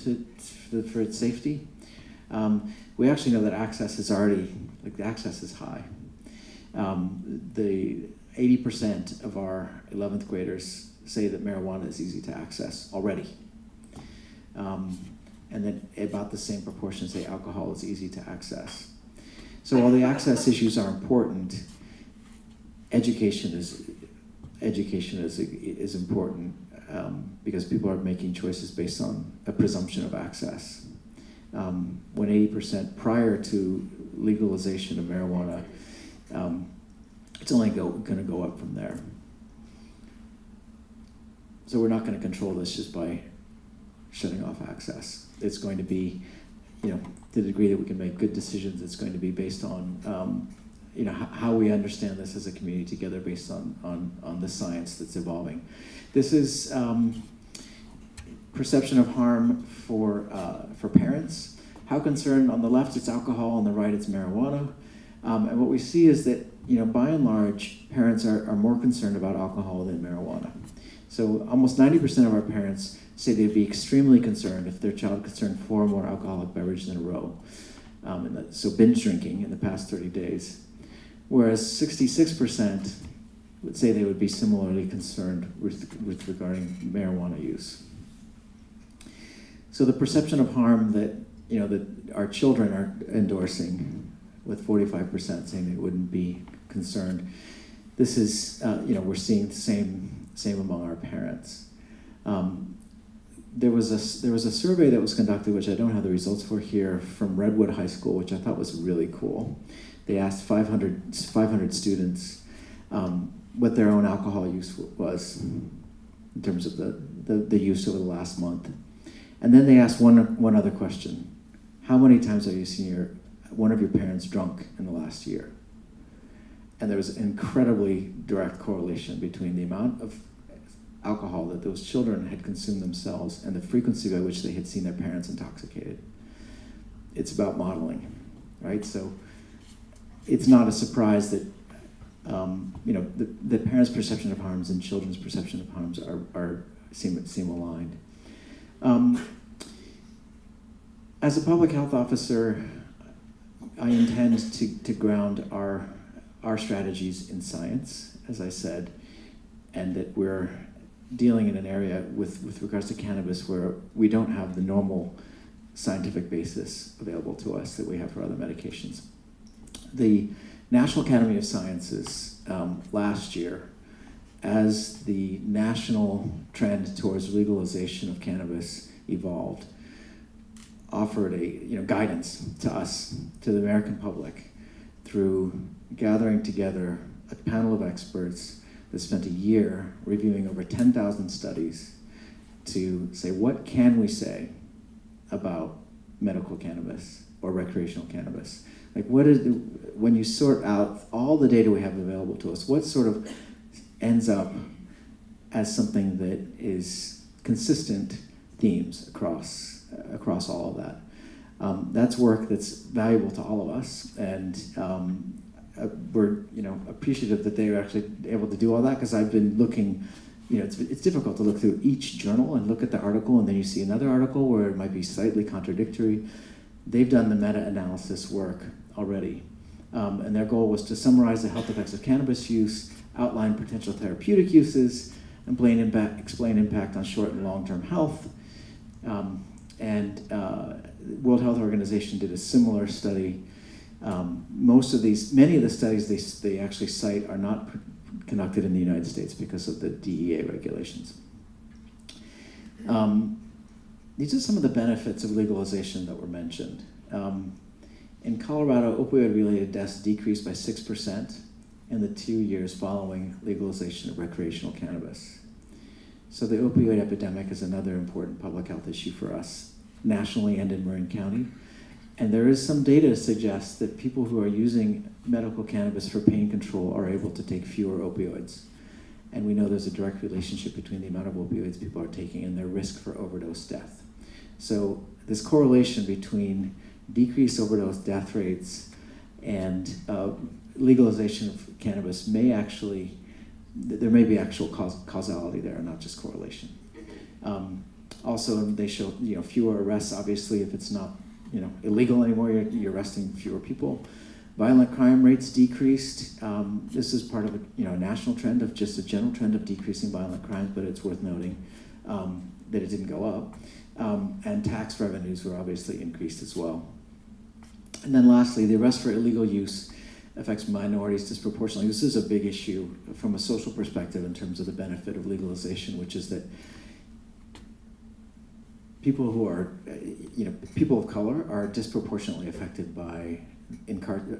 for its safety. We actually know that access is high. The 80% of our 11th graders say that marijuana is easy to access already. And then about the same proportion say alcohol is easy to access. So while the access issues are important, education is important because people are making choices based on a presumption of access. When 80% prior to legalization of marijuana, it's only going to go up from there. So we're not going to control this just by shutting off access. It's going to be, to the degree that we can make good decisions, it's going to be based on, how we understand this as a community together based on the science that's evolving. This is perception of harm for parents. How concerned? On the left it's alcohol, on the right it's marijuana. And what we see is that, by and large, parents are more concerned about alcohol than marijuana. So almost 90% of our parents say they'd be extremely concerned if their child consumed 4 or more alcoholic beverages in a row. So binge drinking in the past 30 days. Whereas 66% would say they would be similarly concerned with regarding marijuana use. So the perception of harm that our children are endorsing, with 45% saying they wouldn't be concerned, this is we're seeing the same among our parents. There was a survey that was conducted, which I don't have the results for here, from Redwood High School, which I thought was really cool. They asked 500 students what their own alcohol use was in terms of the use over the last month. And then they asked one other question. How many times have you seen one of your parents drunk in the last year? And there was an incredibly direct correlation between the amount of alcohol that those children had consumed themselves and the frequency by which they had seen their parents intoxicated. It's about modeling, right? So it's not a surprise that the parents' perception of harms and children's perception of harms seem aligned. As a public health officer, I intend to ground our strategies in science, as I said, and that we're dealing in an area with regards to cannabis where we don't have the normal scientific basis available to us that we have for other medications. The National Academy of Sciences last year, as the national trend towards legalization of cannabis evolved, offered a guidance to us, to the American public, through gathering together a panel of experts that spent a year reviewing over 10,000 studies to say, what can we say about medical cannabis or recreational cannabis? Like, when you sort out all the data we have available to us, what sort of ends up as something that is consistent themes across all of that? That's work that's valuable to all of us, and we're appreciative that they were actually able to do all that, because I've been looking. It's difficult to look through each journal and look at the article, and then you see another article where it might be slightly contradictory. They've done the meta-analysis work already, and their goal was to summarize the health effects of cannabis use, outline potential therapeutic uses, and explain impact on short and long-term health. World Health Organization did a similar study. Many of the studies they actually cite are not conducted in the United States because of the DEA regulations. These are some of the benefits of legalization that were mentioned. In Colorado, opioid-related deaths decreased by 6% in the 2 years following legalization of recreational cannabis. So the opioid epidemic is another important public health issue for us, nationally and in Marin County. And there is some data to suggest that people who are using medical cannabis for pain control are able to take fewer opioids. And we know there's a direct relationship between the amount of opioids people are taking and their risk for overdose death. So this correlation between decreased overdose death rates and legalization of cannabis there may be actual causality there, not just correlation. Also, they show fewer arrests. Obviously, if it's not illegal anymore, you're arresting fewer people. Violent crime rates decreased. This is part of a national trend of just a general trend of decreasing violent crimes, but it's worth noting that it didn't go up. And tax revenues were obviously increased as well. And then lastly, the arrest for illegal use affects minorities disproportionately. This is a big issue from a social perspective in terms of the benefit of legalization, which is that people who are, people of color are disproportionately affected by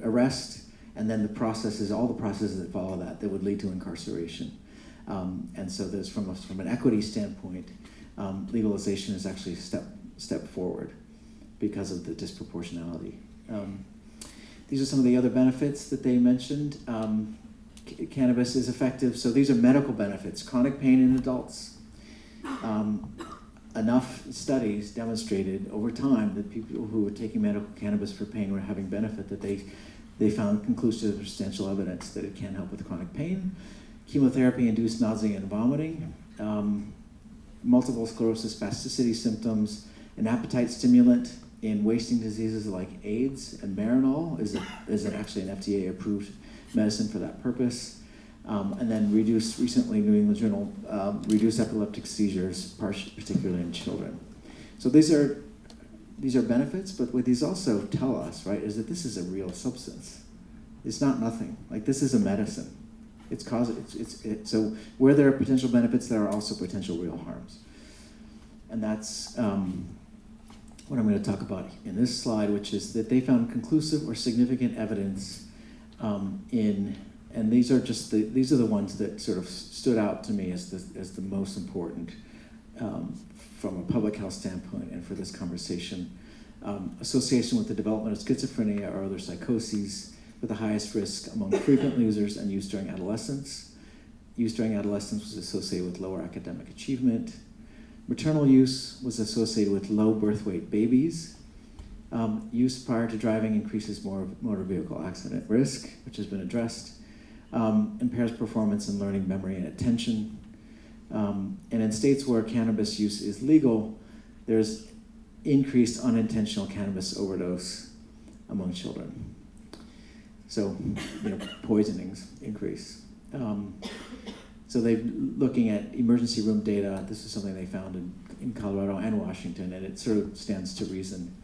arrest, and then all the processes that follow that would lead to incarceration. And so there's from an equity standpoint, legalization is actually a step forward because of the disproportionality. These are some of the other benefits that they mentioned. Cannabis is effective. So these are medical benefits. Chronic pain in adults. Enough studies demonstrated over time that people who were taking medical cannabis for pain were having benefit, that they found conclusive substantial evidence that it can help with chronic pain. Chemotherapy-induced nausea and vomiting. Multiple sclerosis spasticity symptoms. An appetite stimulant in wasting diseases like AIDS, and Marinol is actually an FDA-approved medicine for that purpose. And then recently, New England Journal, reduced epileptic seizures, particularly in children. So these are benefits, but what these also tell us, right, is that this is a real substance. It's not nothing. Like, this is a medicine. So where there are potential benefits, there are also potential real harms. And that's what I'm going to talk about in this slide, which is that they found conclusive or significant evidence and these are the ones that sort of stood out to me as the most important from a public health standpoint and for this conversation. Association with the development of schizophrenia or other psychoses with the highest risk among frequent users and use during adolescence. Use during adolescence was associated with lower academic achievement. Maternal use was associated with low birth weight babies. Use prior to driving increases motor vehicle accident risk, which has been addressed. Impairs performance in learning, memory, and attention. And in states where cannabis use is legal, there's increased unintentional cannabis overdose among children. So, poisonings increase. So they're looking at emergency room data. This is something they found in in Colorado and Washington, and it sort of stands to reason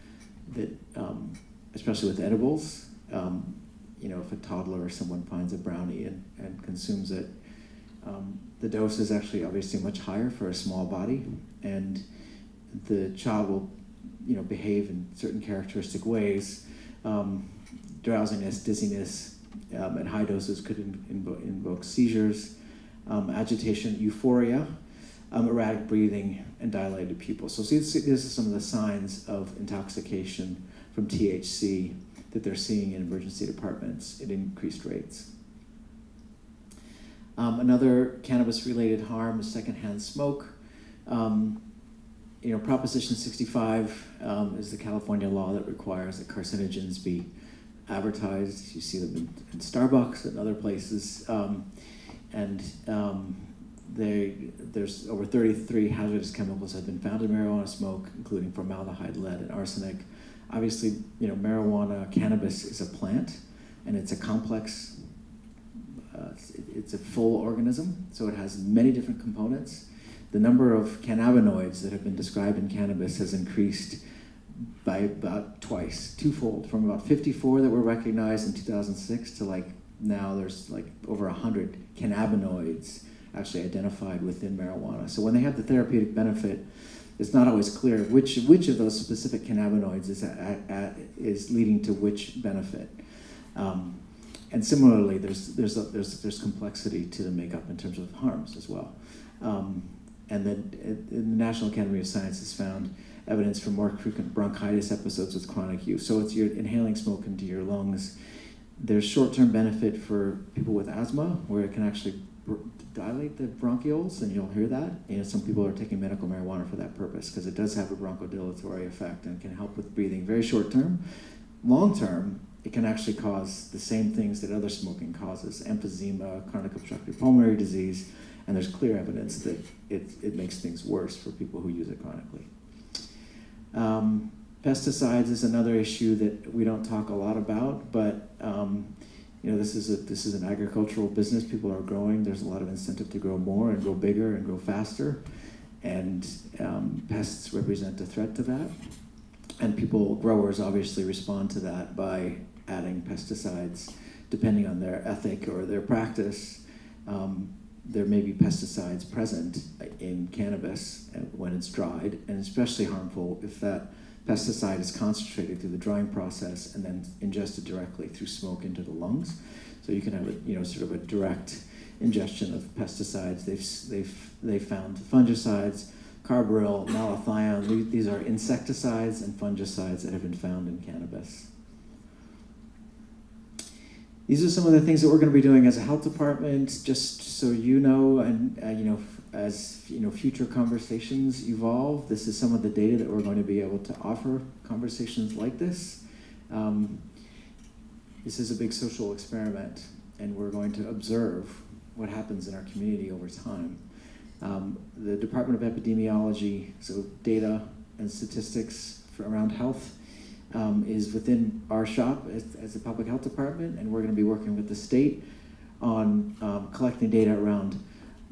that, especially with edibles, if a toddler or someone finds a brownie and consumes it, the dose is actually obviously much higher for a small body, and the child will, behave in certain characteristic ways. Drowsiness, dizziness, at high doses could invoke seizures, agitation, euphoria, erratic breathing, and dilated pupils. So these are some of the signs of intoxication from THC that they're seeing in emergency departments at increased rates. Another cannabis-related harm is secondhand smoke. Proposition 65 is the California law that requires that carcinogens be advertised. You see them in Starbucks and other places. There's over 33 hazardous chemicals have been found in marijuana smoke, including formaldehyde, lead, and arsenic. Obviously, marijuana, cannabis is a plant, and it's a complex, it's a full organism, so it has many different components. The number of cannabinoids that have been described in cannabis has increased by about twofold, from about 54 that were recognized in 2006 to now there's over 100 cannabinoids actually identified within marijuana. So when they have the therapeutic benefit, it's not always clear which of those specific cannabinoids is leading to which benefit. And similarly, there's complexity to the makeup in terms of harms as well. And then the National Academy of Sciences found evidence for more frequent bronchitis episodes with chronic use. So it's you're inhaling smoke into your lungs. There's short-term benefit for people with asthma, where it can actually dilate the bronchioles, and you'll hear that. Some people are taking medical marijuana for that purpose because it does have a bronchodilatory effect and can help with breathing very short-term. Long-term, it can actually cause the same things that other smoking causes: emphysema, chronic obstructive pulmonary disease, and there's clear evidence that it makes things worse for people who use it chronically. Pesticides is another issue that we don't talk a lot about, but this is an agricultural business. People are growing. There's a lot of incentive to grow more and grow bigger and grow faster, and pests represent a threat to that. And growers obviously respond to that by adding pesticides depending on their ethic or their practice. There may be pesticides present in cannabis when it's dried, and especially harmful if that pesticide is concentrated through the drying process and then ingested directly through smoke into the lungs. So you can have sort of a direct ingestion of pesticides. They've found fungicides, carbaryl, malathion. These are insecticides and fungicides that have been found in cannabis. These are some of the things that we're going to be doing as a health department, just so you know, and as future conversations evolve. This is some of the data that we're going to be able to offer conversations like this. This is a big social experiment, and we're going to observe what happens in our community over time. The Department of Epidemiology, so data and statistics around health, is within our shop as a public health department, and we're going to be working with the state on collecting data around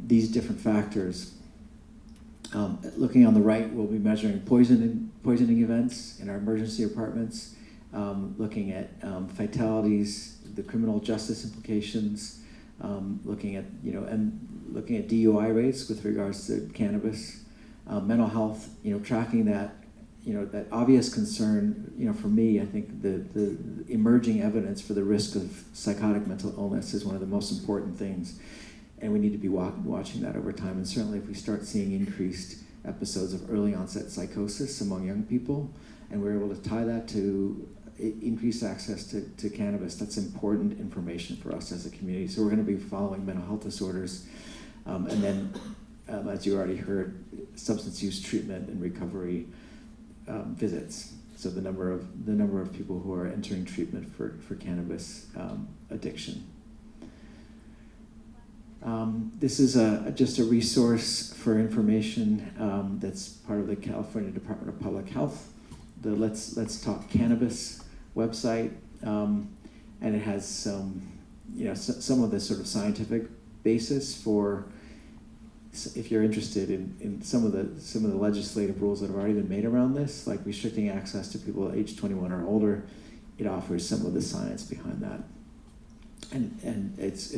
these different factors. Looking on the right, we'll be measuring poisoning events in our emergency departments, looking at fatalities, the criminal justice implications, looking at DUI rates with regards to cannabis, mental health, tracking that. That obvious concern, for me, I think the emerging evidence for the risk of psychotic mental illness is one of the most important things. And we need to be watching that over time. And certainly if we start seeing increased episodes of early onset psychosis among young people, and we're able to tie that to increased access to cannabis, that's important information for us as a community. So we're going to be following mental health disorders. And then, as you already heard, substance use treatment and recovery visits. So the number of people who are entering treatment for cannabis addiction. This is just a resource for information that's part of the California Department of Public Health, the Let's Talk Cannabis website, and it has some of the sort of scientific basis for if you're interested in some of the legislative rules that have already been made around this, like restricting access to people age 21 or older, it offers some of the science behind that, and it's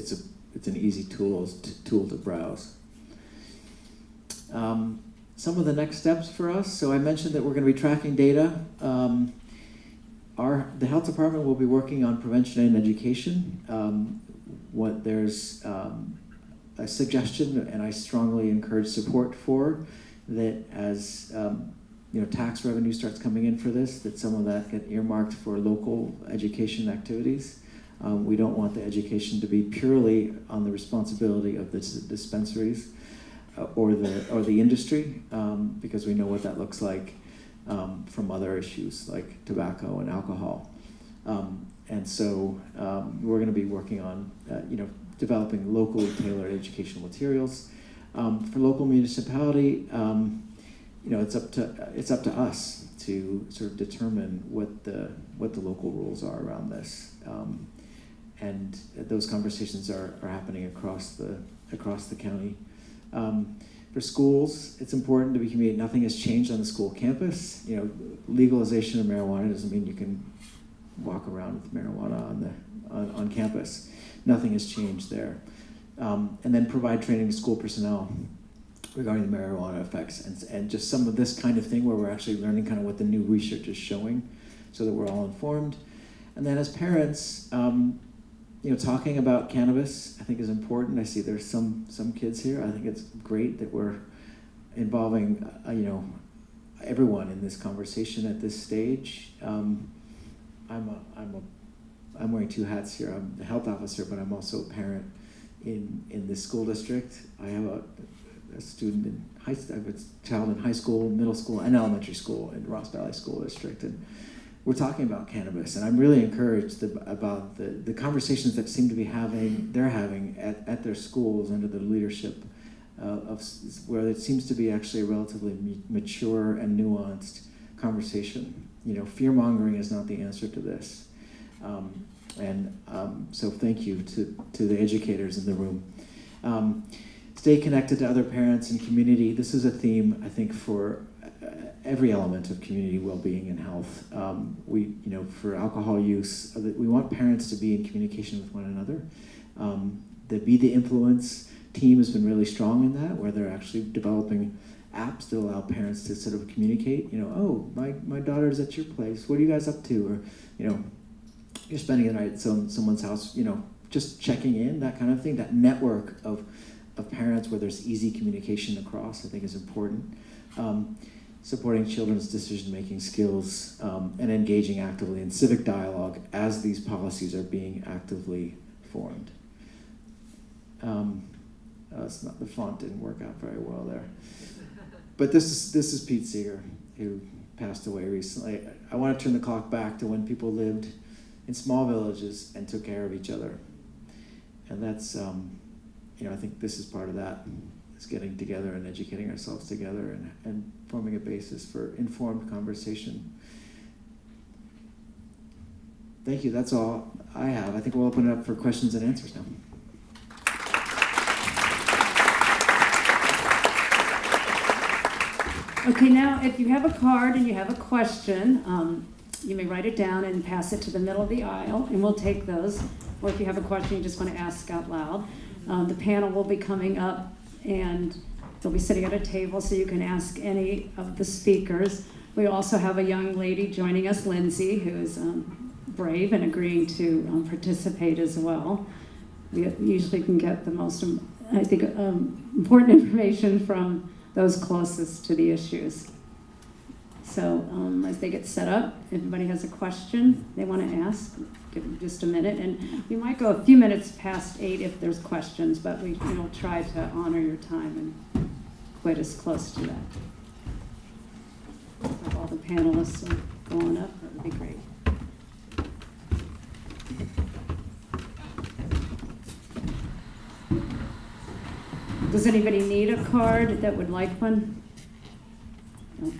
an easy tool to browse. Some of the next steps for us. So I mentioned that we're going to be tracking data. The health department will be working on prevention and education. There's a suggestion, and I strongly encourage support for, that as tax revenue starts coming in for this, that some of that get earmarked for local education activities. We don't want the education to be purely on the responsibility of the dispensaries or the industry, because we know what that looks like from other issues like tobacco and alcohol. And so we're going to be working on developing locally tailored educational materials. For local municipality, it's up to us to sort of determine what the local rules are around this. And those conversations are happening across the county. For schools, it's important to be communicated. Nothing has changed on the school campus. Legalization of marijuana doesn't mean you can walk around with marijuana on campus. Nothing has changed there. And then provide training to school personnel regarding the marijuana effects and just some of this kind of thing where we're actually learning kind of what the new research is showing, so that we're all informed. And then as parents, talking about cannabis, I think, is important. I see there's some kids here. I think it's great that we're involving, everyone in this conversation at this stage. I'm wearing two hats here. I'm the health officer, but I'm also a parent in this school district. I have a student in I have a child in high school, middle school, and elementary school in Ross Valley School District, and we're talking about cannabis, and I'm really encouraged about the conversations that seem to be they're having at their schools under the leadership of where it seems to be actually a relatively mature and nuanced conversation. Fear-mongering is not the answer to this. So thank you to the educators in the room. Stay connected to other parents and community. This is a theme, I think, for every element of community well-being and health. For alcohol use, we want parents to be in communication with one another. The Be the Influence team has been really strong in that, where they're actually developing apps that allow parents to sort of communicate. My daughter's at your place. What are you guys up to? Or, you're spending the night at someone's house. Just checking in, that kind of thing. That network of parents where there's easy communication across, I think, is important. Supporting children's decision-making skills and engaging actively in civic dialogue as these policies are being actively formed. It's not, the font didn't work out very well there. But this is Pete Seeger, who passed away recently. I want to turn the clock back to when people lived in small villages and took care of each other. And that's, I think this is part of that, is getting together and educating ourselves together and forming a basis for informed conversation. Thank you, that's all I have. I think we'll open it up for questions and answers now. Okay, now if you have a card and you have a question, you may write it down and pass it to the middle of the aisle, and we'll take those. Or if you have a question you just want to ask out loud. The panel will be coming up, and they'll be sitting at a table so you can ask any of the speakers. We also have a young lady joining us, Lindsay, who is brave and agreeing to participate as well. We usually can get the most, I think, important information from those closest to the issues. So as they get set up, if anybody has a question they want to ask, give them just a minute. And we might go a few minutes past 8 if there's questions, but we'll try to honor your time and quit as close to that. If all the panelists are going up, that would be great. Does anybody need a card that would like one? No.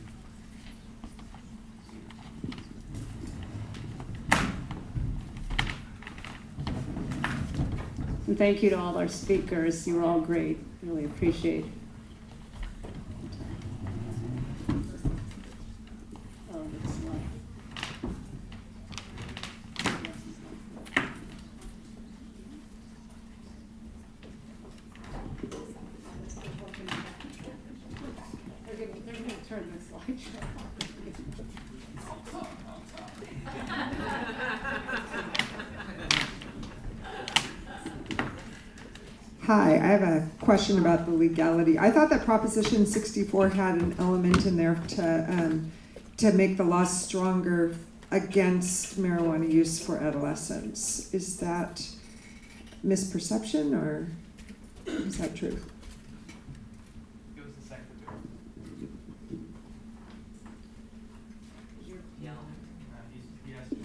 And thank you to all our speakers. You were all great. Really appreciate Hi, I have a question about the legality. I thought that Proposition 64 had an element in there to make the laws stronger against marijuana use for adolescents. Is that misperception or is that true? It was the secretary. He asked me to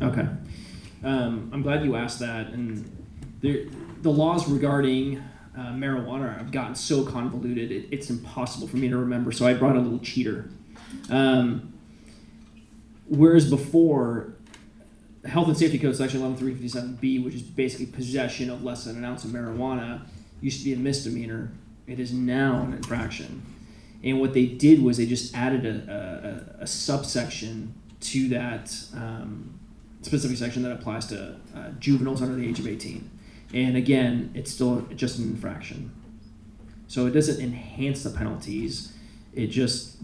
know. Okay. I'm glad you asked that. And the laws regarding marijuana have gotten so convoluted, it's impossible for me to remember. So I brought a little cheater. Whereas before, Health and Safety Code Section 11357B, which is basically possession of less than an ounce of marijuana, used to be a misdemeanor. It is now an infraction. And what they did was they just added a subsection to that specific section that applies to juveniles under the age of 18. And again, it's still just an infraction. So it doesn't enhance the penalties. It just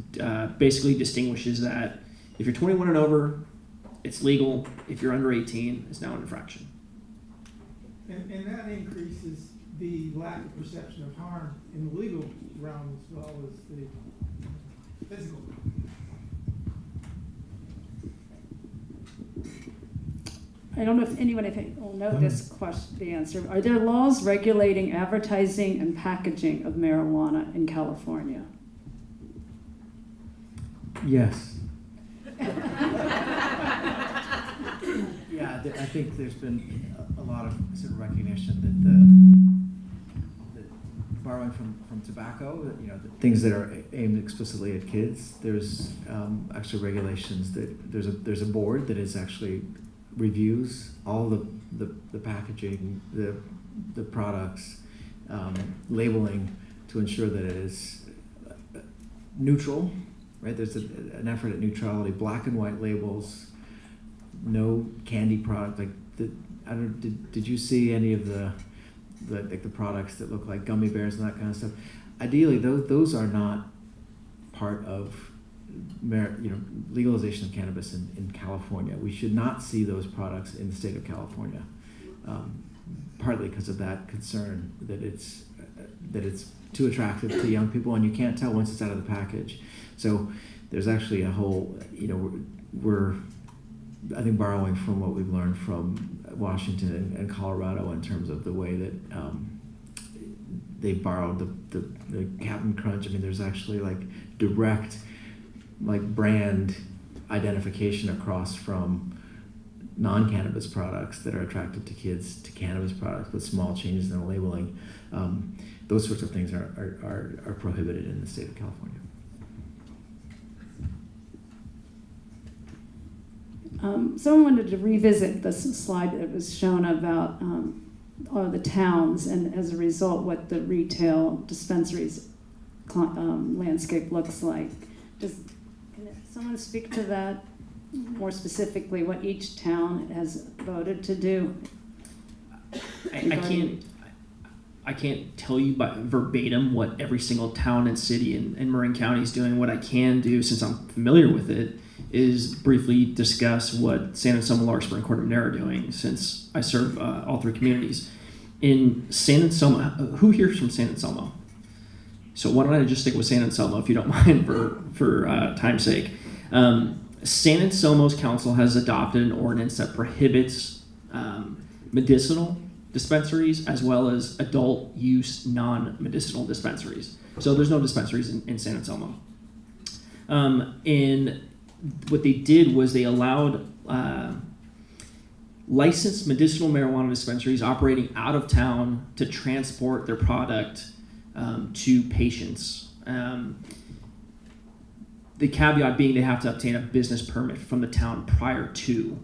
basically distinguishes that if you're 21 and over, it's legal. If you're under 18, it's now an infraction. And that increases the lack of perception of harm in the legal realm as well as the physical. I don't know if anyone will know this question, the answer. Are there laws regulating advertising and packaging of marijuana in California? Yes. Yeah, I think there's been a lot of sort of recognition that borrowing from tobacco, the things that are aimed explicitly at kids, there's actually regulations that there's a board that is actually reviews all the packaging, the products, labeling to ensure that it is neutral, right? There's an effort at neutrality, black and white labels, no candy product. Did you see any of the products that look like gummy bears and that kind of stuff? Ideally, those are not part of legalization of cannabis in California. We should not see those products in the state of California, partly because of that concern that it's too attractive to young people, and you can't tell once it's out of the package. So there's actually a whole, we're I think borrowing from what we've learned from Washington and Colorado in terms of the way that they borrowed the Captain Crunch. I mean, there's actually direct brand identification across from non-cannabis products that are attractive to kids to cannabis products with small changes in the labeling. Those sorts of things are prohibited in the state of California. Someone wanted to revisit this slide that was shown about all the towns and as a result what the retail dispensaries landscape looks like. Can someone speak to that more specifically, what each town has voted to do? I can't tell you by verbatim what every single town and city in Marin County is doing. What I can do, since I'm familiar with it, is briefly discuss what San Anselmo, Larkspur, and Corte Madera are doing, since I serve all three communities. In San Anselmo, who here is from San Anselmo? So why don't I just stick with San Anselmo, if you don't mind, for time's sake. San Anselmo's council has adopted an ordinance that prohibits medicinal dispensaries as well as adult use non-medicinal dispensaries. So there's no dispensaries in San Anselmo. And what they did was they allowed licensed medicinal marijuana dispensaries operating out of town to transport their product to patients. The caveat being they have to obtain a business permit from the town prior to.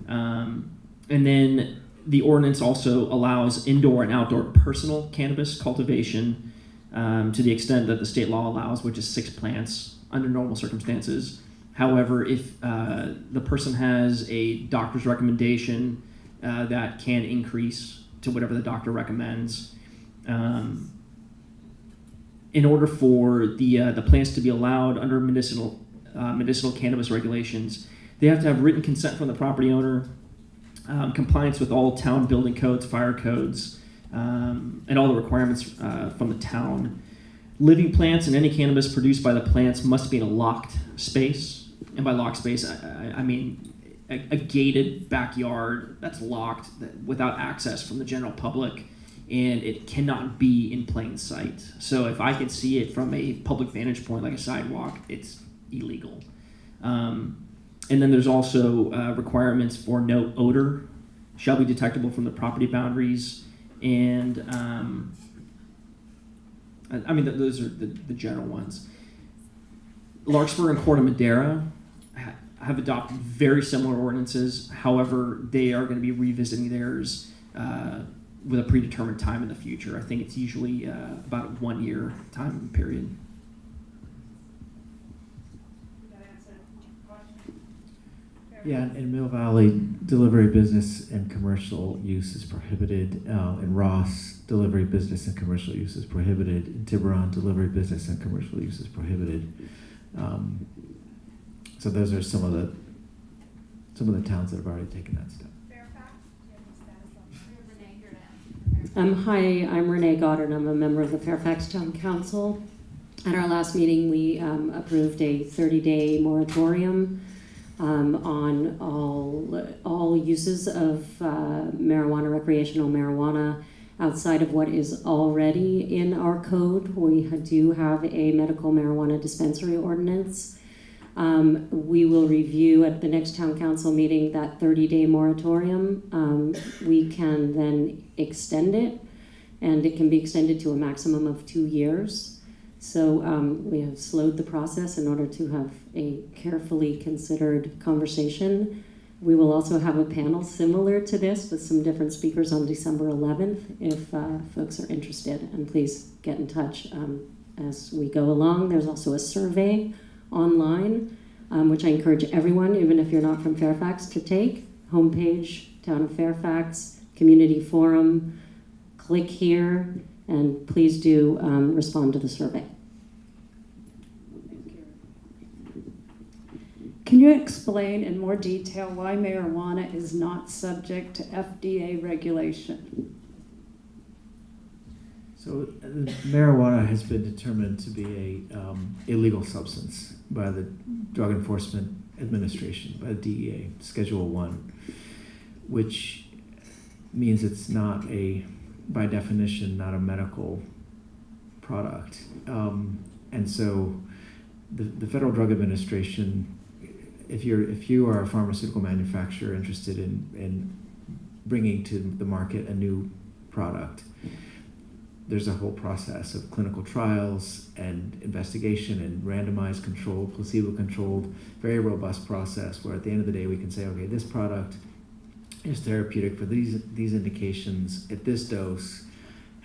And then the ordinance also allows indoor and outdoor personal cannabis cultivation to the extent that the state law allows, which is 6 plants under normal circumstances. However, if the person has a doctor's recommendation that can increase to whatever the doctor recommends, in order for the plants to be allowed under medicinal medicinal cannabis regulations, they have to have written consent from the property owner, compliance with all town building codes, fire codes, and all the requirements from the town. Living plants and any cannabis produced by the plants must be in a locked space. And by locked space, I mean a gated backyard that's locked without access from the general public, and it cannot be in plain sight. So if I can see it from a public vantage point, like a sidewalk, it's illegal. And then there's also requirements for no odor shall be detectable from the property boundaries, and I mean, those are the general ones. Larkspur and Corte Madera have adopted very similar ordinances. However, they are going to be revisiting theirs with a predetermined time in the future. I think it's usually about a 1 year time period. Yeah, in Mill Valley, delivery business and commercial use is prohibited. In Ross, delivery business and commercial use is prohibited. In Tiburon, delivery business and commercial use is prohibited. So those are some of the towns that have already taken that step. Fairfax, do you have any status on that? Renee, here to answer. Hi, I'm Renee Goddard. I'm a member of the Fairfax Town Council. At our last meeting, we approved a 30-day moratorium on all uses of marijuana, recreational marijuana, outside of what is already in our code. We do have a medical marijuana dispensary ordinance. We will review at the next town council meeting that 30-day moratorium. We can then extend it, and it can be extended to a maximum of 2 years. So we have slowed the process in order to have a carefully considered conversation. We will also have a panel similar to this with some different speakers on December 11th if folks are interested, and please get in touch as we go along. There's also a survey online, which I encourage everyone, even if you're not from Fairfax, to take. Homepage, Town of Fairfax, Community Forum, click here, and please do respond to the survey. Can you explain in more detail why marijuana is not subject to FDA regulation? So marijuana has been determined to be a illegal substance by the Drug Enforcement Administration, by the DEA, Schedule 1, which means it's not by definition, not a medical product. And so the Federal Drug Administration, if you are a pharmaceutical manufacturer interested in bringing to the market a new product, there's a whole process of clinical trials and investigation and randomized controlled, placebo-controlled, very robust process where at the end of the day we can say, okay, this product is therapeutic for these indications at this dose,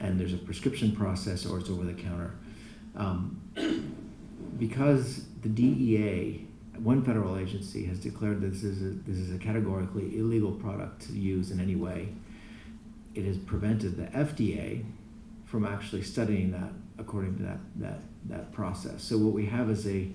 and there's a prescription process or it's over the counter. Because the DEA, one federal agency, has declared that this is a categorically illegal product to use in any way, it has prevented the FDA from actually studying that according to that process. So what we have is a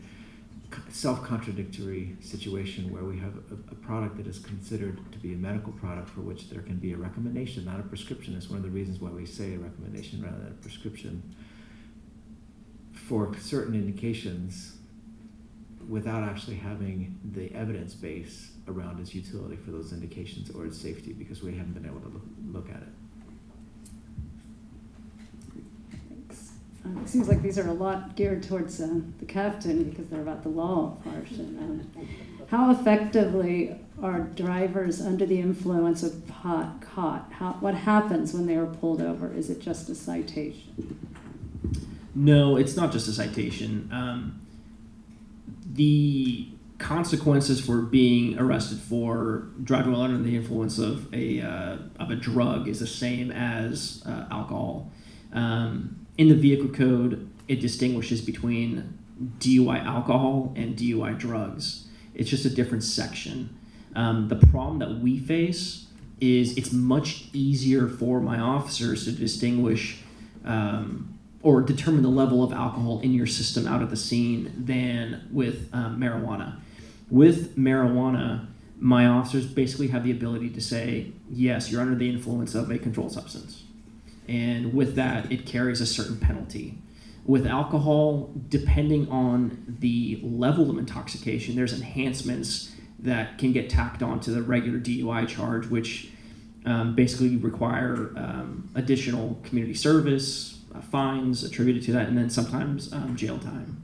self-contradictory situation where we have a product that is considered to be a medical product for which there can be a recommendation, not a prescription. It's one of the reasons why we say a recommendation rather than a prescription for certain indications without actually having the evidence base around its utility for those indications or its safety, because we haven't been able to look at it. It seems like these are a lot geared towards the captain because they're about the law portion. How effectively are drivers under the influence of pot caught? What happens when they are pulled over? Is it just a citation? No, it's not just a citation. The consequences for being arrested for driving while under the influence of a drug is the same as alcohol. In the vehicle code, it distinguishes between DUI alcohol and DUI drugs. It's just a different section. The problem that we face is it's much easier for my officers to distinguish or determine the level of alcohol in your system out at the scene than with marijuana. With marijuana, my officers basically have the ability to say, yes, you're under the influence of a controlled substance. And with that, it carries a certain penalty. With alcohol, depending on the level of intoxication, there's enhancements that can get tacked on to the regular DUI charge, which basically require additional community service, fines attributed to that, and then sometimes jail time.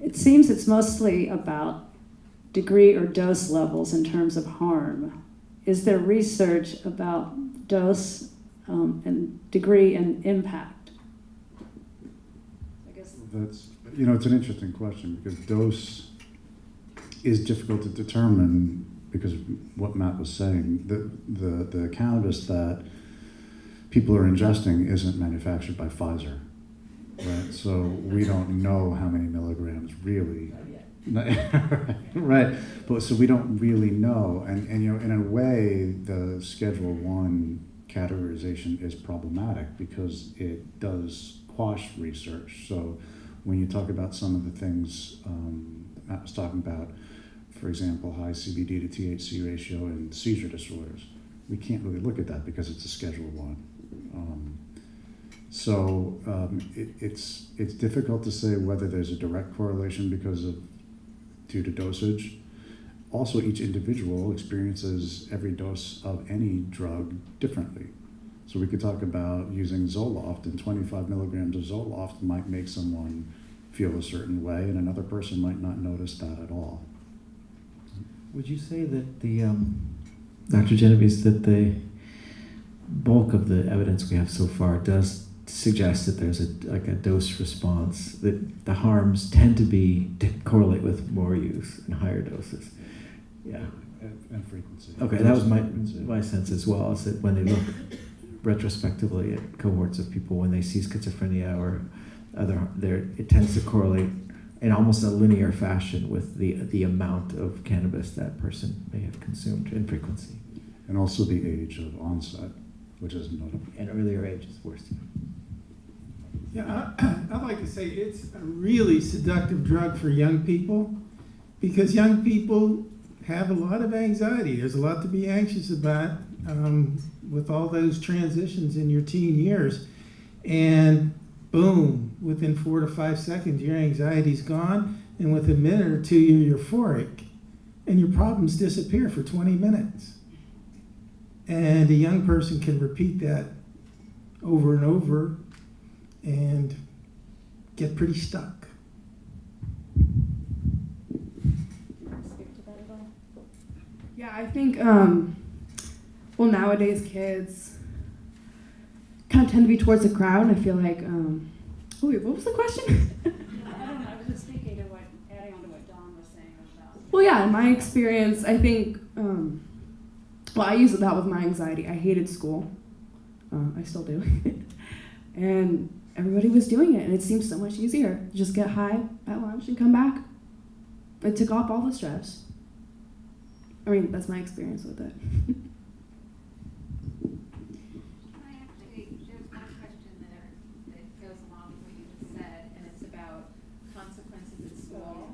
It seems it's mostly about degree or dose levels in terms of harm. Is there research about dose and degree and impact? I guess That's, it's an interesting question because dose is difficult to determine because of what Matt was saying. The cannabis that people are ingesting isn't manufactured by Pfizer, right? So we don't know how many milligrams really. Right, but so we don't really know, and in a way, the Schedule 1 categorization is problematic because it does quash research. So when you talk about some of the things Matt was talking about, for example, high CBD to THC ratio in seizure disorders, we can't really look at that because it's a Schedule 1. It's difficult to say whether there's a direct correlation due to dosage. Also, each individual experiences every dose of any drug differently. So we could talk about using Zoloft, and 25 milligrams of Zoloft might make someone feel a certain way, and another person might not notice that at all. Would you say that Dr. Genovese, that the bulk of the evidence we have so far does suggest that there's a dose response, that the harms tend to correlate with more use and higher doses? Yeah. And frequency. Okay, that was my sense as well, is that when they look retrospectively at cohorts of people when they see schizophrenia or it tends to correlate in almost a linear fashion with the amount of cannabis that person may have consumed in frequency. And also the age of onset, which is notable. And earlier age is worse. Yeah, I'd like to say it's a really seductive drug for young people because young people have a lot of anxiety. There's a lot to be anxious about with all those transitions in your teen years. And boom, within 4 to 5 seconds, your anxiety's gone. And within a minute or two, you're euphoric. And your problems disappear for 20 minutes. And a young person can repeat that over and over and get pretty stuck. speak to that at all? Yeah, I think, nowadays kids kind of tend to be towards the crowd, and I feel like, wait, what was the question? I don't know. I was just speaking to adding on to what Don was saying about. Well, yeah, in my experience, I think, I use that with my anxiety. I hated school. I still do. And everybody was doing it, and it seemed so much easier. Just get high at lunch and come back. It took off all the stress. I mean, that's my experience with it. There's one question that goes along with what you just said, and it's about consequences at school.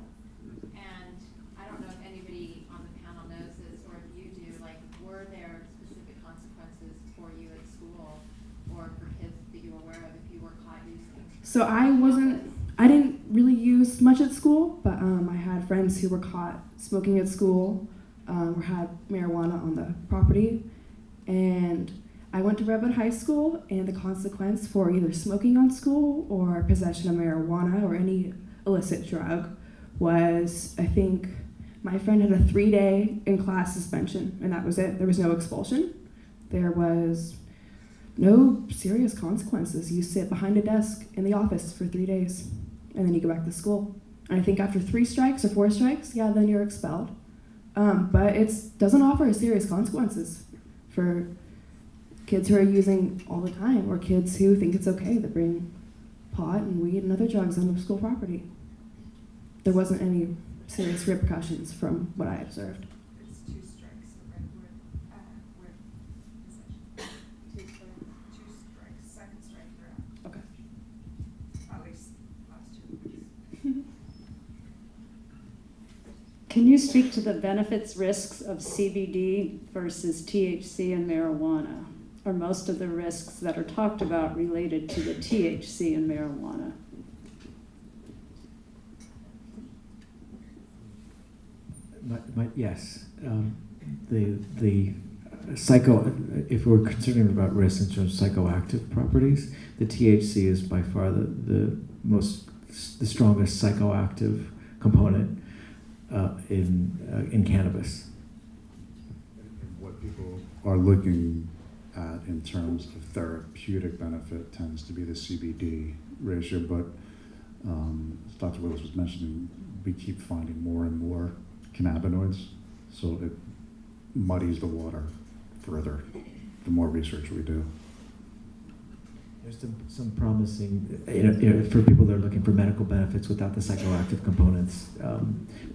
And I don't know if anybody on the panel knows this, or if you do, were there specific consequences for you at school, or for kids that you were aware of if you were caught using? So I didn't really use much at school, but I had friends who were caught smoking at school, or had marijuana on the property. And I went to Redwood High School, and the consequence for either smoking on school or possession of marijuana or any illicit drug was, I think, my friend had a 3-day in-class suspension, and that was it. There was no expulsion. There was no serious consequences. You sit behind a desk in the office for 3 days, and then you go back to school. And I think after 3 strikes or 4 strikes, then you're expelled. But it doesn't offer serious consequences for kids who are using all the time, or kids who think it's okay to bring pot and weed and other drugs on the school property. There wasn't any serious repercussions from what I observed. It's 2 strikes at Redwood, with possession. 2 strikes. Can you speak to the benefits, risks of CBD versus THC and marijuana? Are most of the risks that are talked about related to the THC and marijuana? Yes. The if we're considering about risks in terms of psychoactive properties, the THC is by far the strongest psychoactive component in cannabis. What people are looking at in terms of therapeutic benefit tends to be the CBD ratio, but as Dr. Willis was mentioning, we keep finding more and more cannabinoids, so it muddies the water further the more research we do. There's some promising, for people that are looking for medical benefits without the psychoactive components,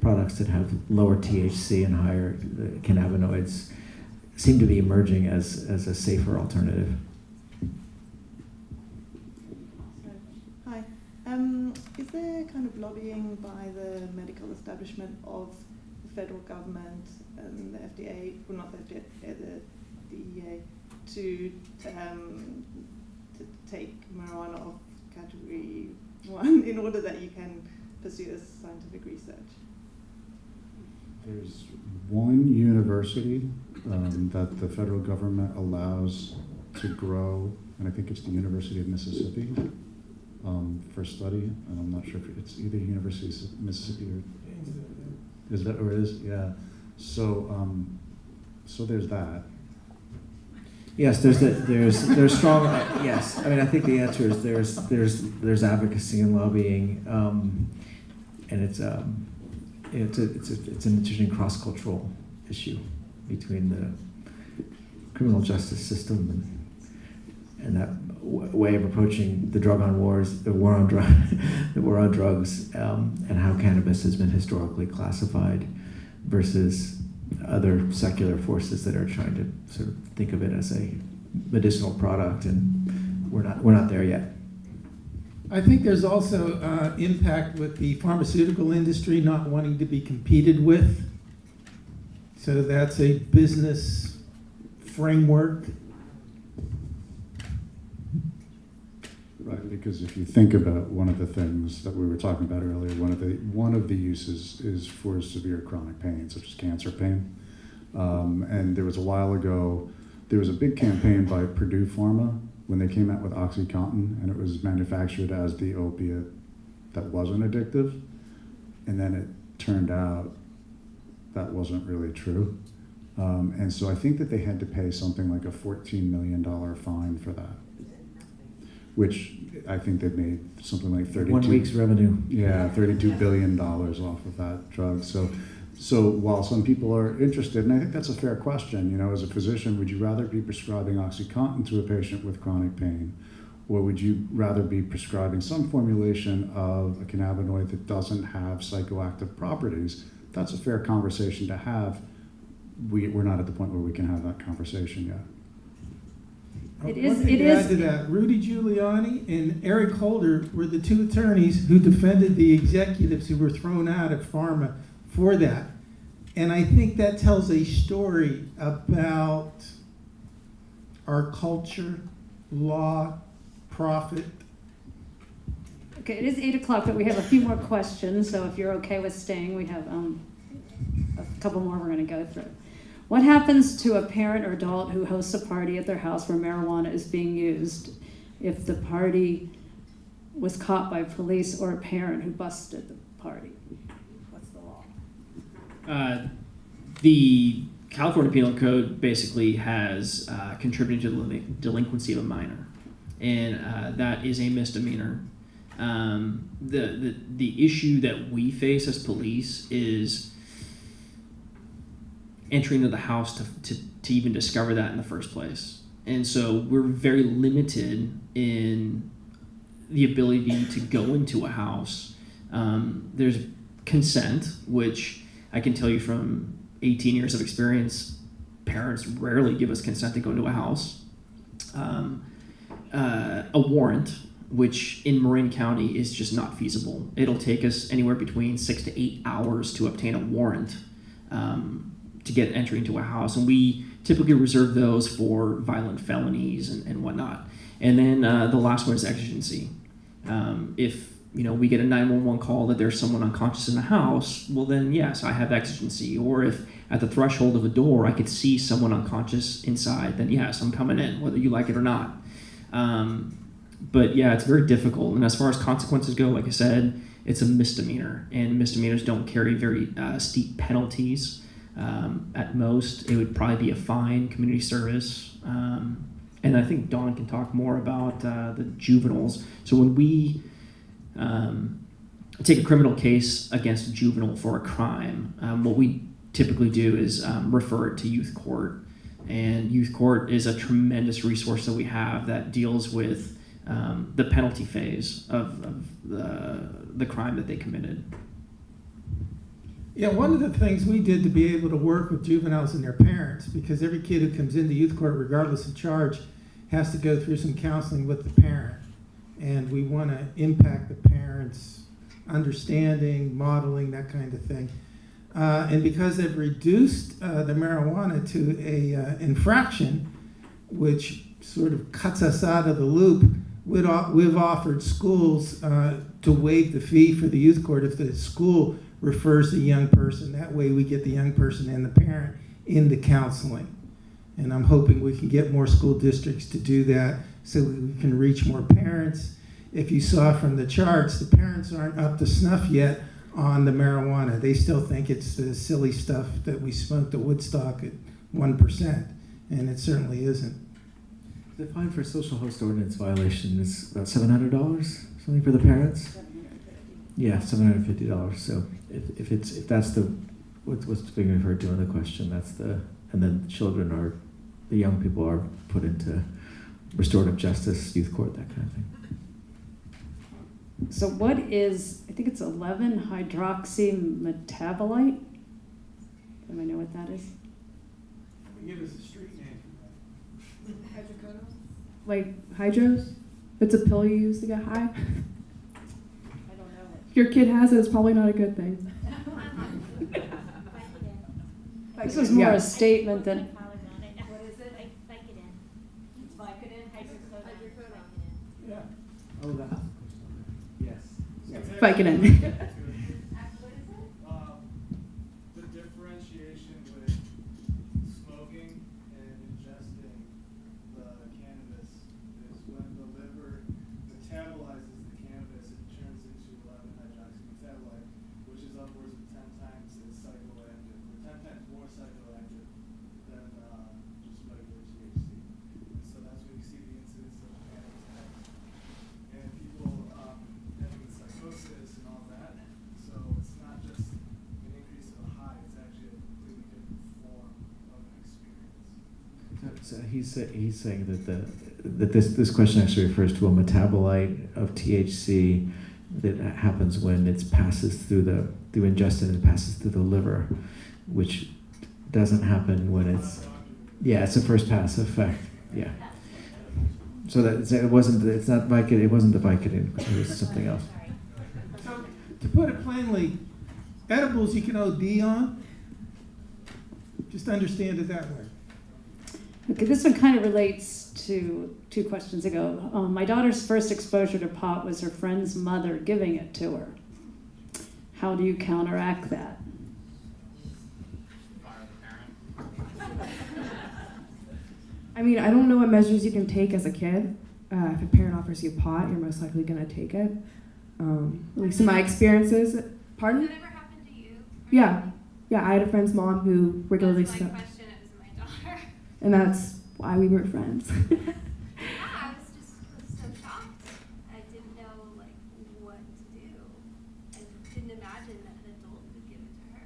products that have lower THC and higher cannabinoids seem to be emerging as a safer alternative. Hi. Is there kind of lobbying by the medical establishment of the federal government and the FDA, well not the FDA, the DEA, to take marijuana off category 1 in order that you can pursue this scientific research? There's one university that the federal government allows to grow, and I think it's the University of Mississippi for study, and I'm not sure if it's either University of Mississippi or is that where it is? Yeah. So so there's that. Yes, there's strong. Yes, I mean I think the answer is there's advocacy and lobbying, and it's an interesting cross-cultural issue between the criminal justice system and that way of approaching the war on drugs, and how cannabis has been historically classified versus other secular forces that are trying to sort of think of it as a medicinal product, and we're not there yet. I think there's also impact with the pharmaceutical industry not wanting to be competed with. So that's a business framework. Right, because if you think about one of the things that we were talking about earlier, one of the uses is for severe chronic pain, such as cancer pain. And there was a while ago, there was a big campaign by Purdue Pharma when they came out with OxyContin, and it was manufactured as the opiate that wasn't addictive. And then it turned out that wasn't really true. And so I think that they had to pay something like a $14 million fine for that, which I think they've made something like 32. 1 week's revenue. Yeah, $32 billion off of that drug. So while some people are interested, and I think that's a fair question, as a physician, would you rather be prescribing OxyContin to a patient with chronic pain, or would you rather be prescribing some formulation of a cannabinoid that doesn't have psychoactive properties? That's a fair conversation to have. We're not at the point where we can have that conversation yet. It is. One thing to add to that, Rudy Giuliani and Eric Holder were the two attorneys who defended the executives who were thrown out of pharma for that. And I think that tells a story about our culture, law, profit. Okay, it is 8 o'clock, but we have a few more questions, so if you're okay with staying, we have a couple more we're going to go through. What happens to a parent or adult who hosts a party at their house where marijuana is being used if the party was caught by police or a parent who busted the party? What's the law? The California Penal Code basically has contributed to the delinquency of a minor, and that is a misdemeanor. The issue that we face as police is entering into the house to even discover that in the first place. And so we're very limited in the ability to go into a house. There's consent, which I can tell you from 18 years of experience, parents rarely give us consent to go into a house. A warrant, which in Marin County is just not feasible. It'll take us anywhere between 6 to 8 hours to obtain a warrant to get entry into a house, and we typically reserve those for violent felonies and whatnot. And then the last one is exigency. If we get a 911 call that there's someone unconscious in the house, well then yes, I have exigency. Or if at the threshold of a door I could see someone unconscious inside, then yes, I'm coming in, whether you like it or not. But yeah, it's very difficult. And as far as consequences go, like I said, it's a misdemeanor, and misdemeanors don't carry very steep penalties. At most, it would probably be a fine, community service. And I think Dawn can talk more about the juveniles. So when we take a criminal case against a juvenile for a crime, what we typically do is refer it to youth court. And youth court is a tremendous resource that we have that deals with the penalty phase of the crime that they committed. Yeah, one of the things we did to be able to work with juveniles and their parents, because every kid who comes into youth court, regardless of charge, has to go through some counseling with the parent. And we want to impact the parents' understanding, modeling, that kind of thing. And because they've reduced the marijuana to a infraction, which sort of cuts us out of the loop, we've offered schools to waive the fee for the youth court if the school refers the young person. That way we get the young person and the parent into counseling. And I'm hoping we can get more school districts to do that so we can reach more parents. If you saw from the charts, the parents aren't up to snuff yet on the marijuana. They still think it's the silly stuff that we smoked at Woodstock at 1%, and it certainly isn't. The fine for social host ordinance violation is about $700, something for the parents? Yeah, $750. So if that's what's being referred to in the question, and then the young people are put into restorative justice, youth court, that kind of thing. So what is, I think it's 11-hydroxy metabolite? Anybody know what that is? Give us a street name. Like hydros? It's a pill you use to get high. I don't know. If your kid has it, it's probably not a good thing. This was more Yeah. a statement than, What is it? Vicodin. It's Vicodin, hydrocodone. Yeah. Oh, that. Yes. Vicodin. What is it? The differentiation with smoking and ingesting the cannabis is when the liver metabolizes the cannabis, it turns into 11-hydroxymetabolite, which is upwards of 10 times as psychoactive, or 10 times more psychoactive than just regular THC. And so that's when you see the incidence of panic attacks and people having psychosis and all that. So it's not just an increase of a high, it's actually a completely different form of an experience. So he's saying that this question actually refers to a metabolite of THC that happens when it passes through ingestion and passes through the liver, which doesn't happen when it's it's a first pass effect. Yeah. So it wasn't the Vicodin, it was something else. So, to put it plainly, edibles you can OD on. Just understand it that way. okay, this one kind of relates to 2 questions ago. My daughter's first exposure to pot was her friend's mother giving it to her. How do you counteract that? I mean, I don't know what measures you can take as a kid. If a parent offers you pot, you're most likely going to take it. At least in my experiences. Pardon? Did that ever happen to you? Yeah. Yeah, I had a friend's mom who regularly That's my smoked. question, it was my daughter. And that's why we were friends. Yeah, I was so shocked. I didn't know what to do. I didn't imagine that an adult would give it to her.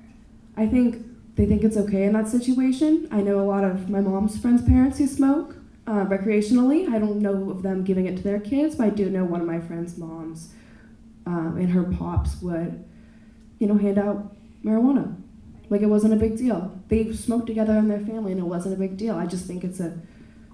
I think they think it's okay in that situation. I know a lot of my mom's friends' parents who smoke recreationally. I don't know of them giving it to their kids, but I do know one of my friend's moms and her pops would, hand out marijuana. Like it wasn't a big deal. They smoked together in their family and it wasn't a big deal. I just think it's a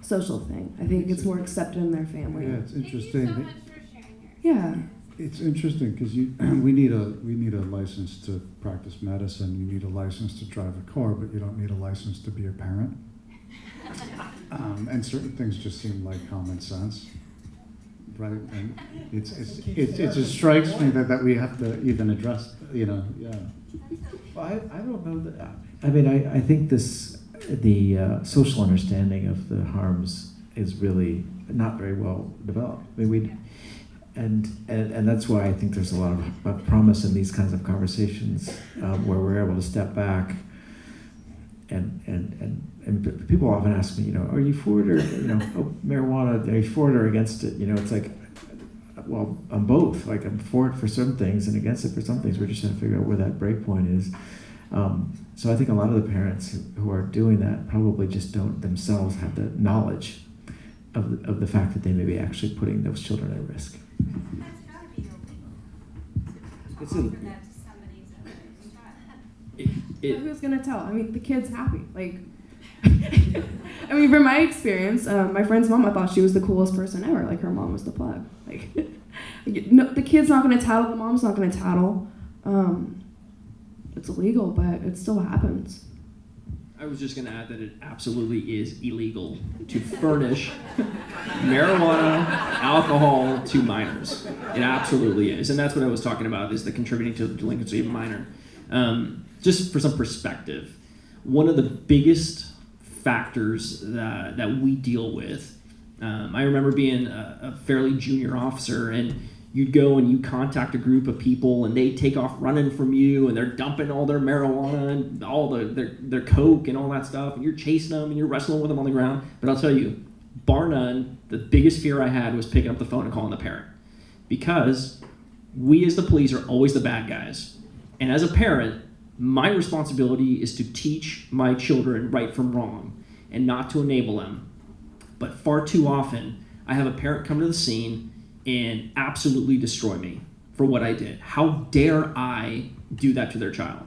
social thing. I think it's more accepted in their family. Yeah, it's Thank you interesting. so much for sharing Yeah. It's interesting because we need a license to practice medicine. You need a license to drive a car, but you don't need a license to be a parent. And certain things just seem like common sense, right? And it just strikes me that we have to even address, yeah. Well, I don't know that. I mean, I think the social understanding of the harms is really not very well developed. I mean, and that's why I think there's a lot of promise in these kinds of conversations where we're able to step back and people often ask me, are you for it or marijuana? Are you for it or against it? It's like, well, I'm both. Like I'm for it for some things and against it for some things. We're just trying to figure out where that break point is. So I think a lot of the parents who are doing that probably just don't themselves have the knowledge of the fact that they may be actually putting those children at risk. That's gotta be illegal. It's Offer that to somebody's child. But who's gonna tell? I mean, the kid's happy. Like, I mean, from my experience, my friend's mom, I thought she was the coolest person ever. Like, her mom was the plug. Like, no, the kid's not gonna tattle. The mom's not gonna tattle. It's illegal, but it still happens. I was just going to add that it absolutely is illegal to furnish marijuana, alcohol to minors. It absolutely is. And that's what I was talking about, is the contributing to the delinquency of a minor. Just for some perspective, one of the biggest factors that we deal with, I remember being a fairly junior officer, and you'd go and you contact a group of people and they take off running from you and they're dumping all their marijuana and all their coke and all that stuff, and you're chasing them and you're wrestling with them on the ground. But I'll tell you, bar none, the biggest fear I had was picking up the phone and calling the parent, because we as the police are always the bad guys. And as a parent, my responsibility is to teach my children right from wrong and not to enable them. But far too often, I have a parent come to the scene and absolutely destroy me for what I did. How dare I do that to their child?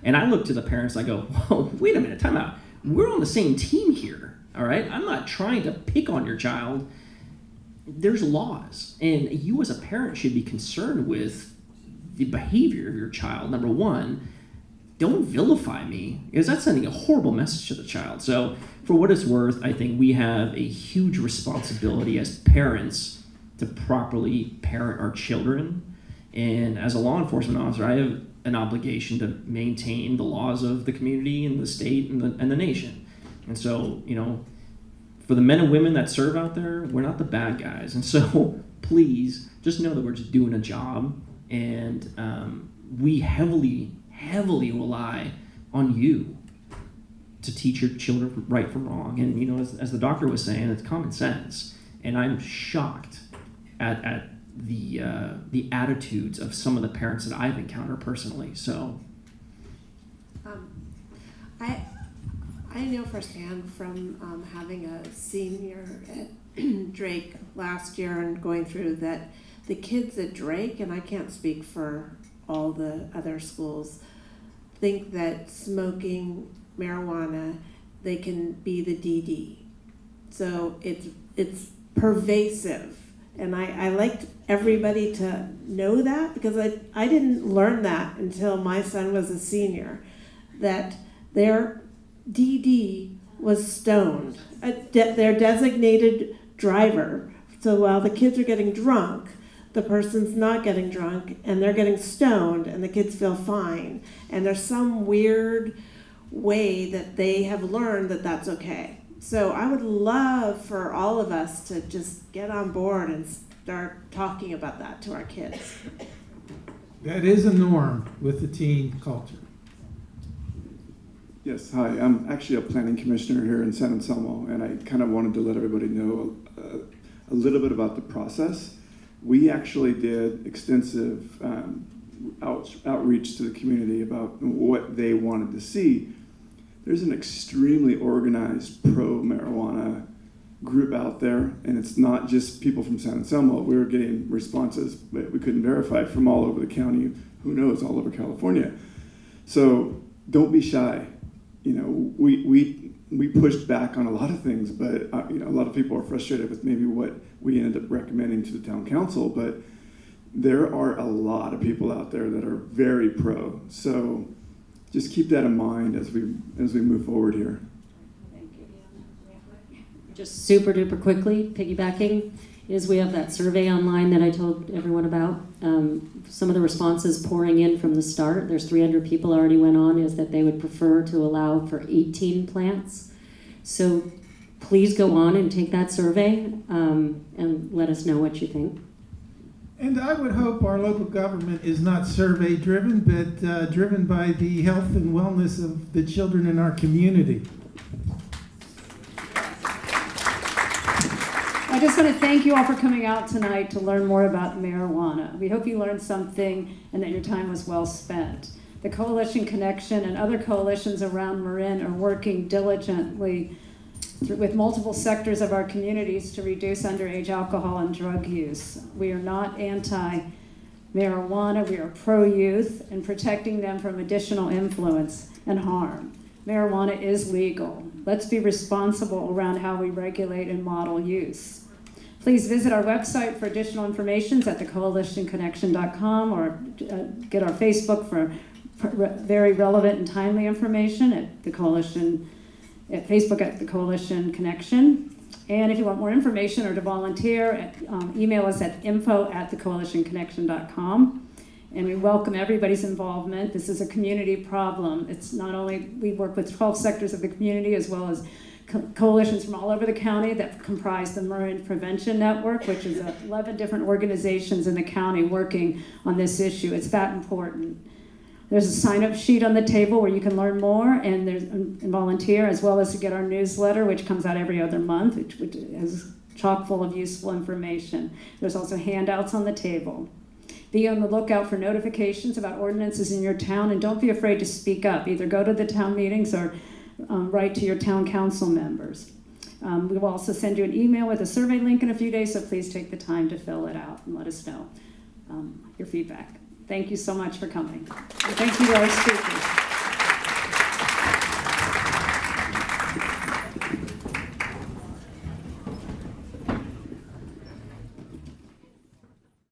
And I look to the parents and I go, whoa, wait a minute, time out. We're on the same team here, all right? I'm not trying to pick on your child. There's laws, and you as a parent should be concerned with the behavior of your child. Number one, don't vilify me, because that's sending a horrible message to the child. So for what it's worth, I think we have a huge responsibility as parents to properly parent our children. And as a law enforcement officer, I have an obligation to maintain the laws of the community and the state and the nation. And so, for the men and women that serve out there, we're not the bad guys. And so please just know that we're just doing a job, and we heavily rely on you to teach your children right from wrong. And as the doctor was saying, it's common sense. And I'm shocked at the attitudes of some of the parents that I've encountered personally. So I know firsthand from having a senior at Drake last year and going through that the kids at Drake, and I can't speak for all the other schools, think that smoking marijuana, they can be the DD. So it's pervasive. And I liked everybody to know that, because I didn't learn that until my son was a senior, that their DD was stoned, their designated driver. So while the kids are getting drunk, the person's not getting drunk, and they're getting stoned, and the kids feel fine. And there's some weird way that they have learned that that's okay. So I would love for all of us to just get on board and start talking about that to our kids. That is a norm with the teen culture. Yes, hi. I'm actually a planning commissioner here in San Anselmo, and I kind of wanted to let everybody know a little bit about the process. We actually did extensive outreach to the community about what they wanted to see. There's an extremely organized pro-marijuana group out there, and it's not just people from San Anselmo. We were getting responses that we couldn't verify from all over the county, who knows, all over California. So don't be shy. We pushed back on a lot of things, but a lot of people are frustrated with maybe what we ended up recommending to the town council. But there are a lot of people out there that are very pro. So just keep that in mind as we move forward here. Just super duper quickly, piggybacking, is we have that survey online that I told everyone about. Some of the responses pouring in from the start, there's 300 people already went on, is that they would prefer to allow for 18 plants. So please go on and take that survey and let us know what you think. And I would hope our local government is not survey driven, but driven by the health and wellness of the children in our community. I just want to thank you all for coming out tonight to learn more about marijuana. We hope you learned something and that your time was well spent. The Coalition Connection and other coalitions around Marin are working diligently with multiple sectors of our communities to reduce underage alcohol and drug use. We are not anti-marijuana, we are pro-youth and protecting them from additional influence and harm. Marijuana is legal. Let's be responsible around how we regulate and model use. Please visit our website for additional information at thecoalitionconnection.com or get our Facebook for very relevant and timely information at the Coalition, at Facebook at the Coalition Connection. And if you want more information or to volunteer, email us at info@thecoalitionconnection.com. And we welcome everybody's involvement. This is a community problem. It's not only, we work with 12 sectors of the community as well as coalitions from all over the county that comprise the Marin Prevention Network, which is 11 different organizations in the county working on this issue. It's that important. There's a sign-up sheet on the table where you can learn more and volunteer, as well as to get our newsletter, which comes out every other month, which is chock full of useful information. There's also handouts on the table. Be on the lookout for notifications about ordinances in your town, and don't be afraid to speak up. Either go to the town meetings or write to your town council members. We will also send you an email with a survey link in a few days, so please take the time to fill it out and let us know your feedback. Thank you so much for coming. And thank you to our speakers.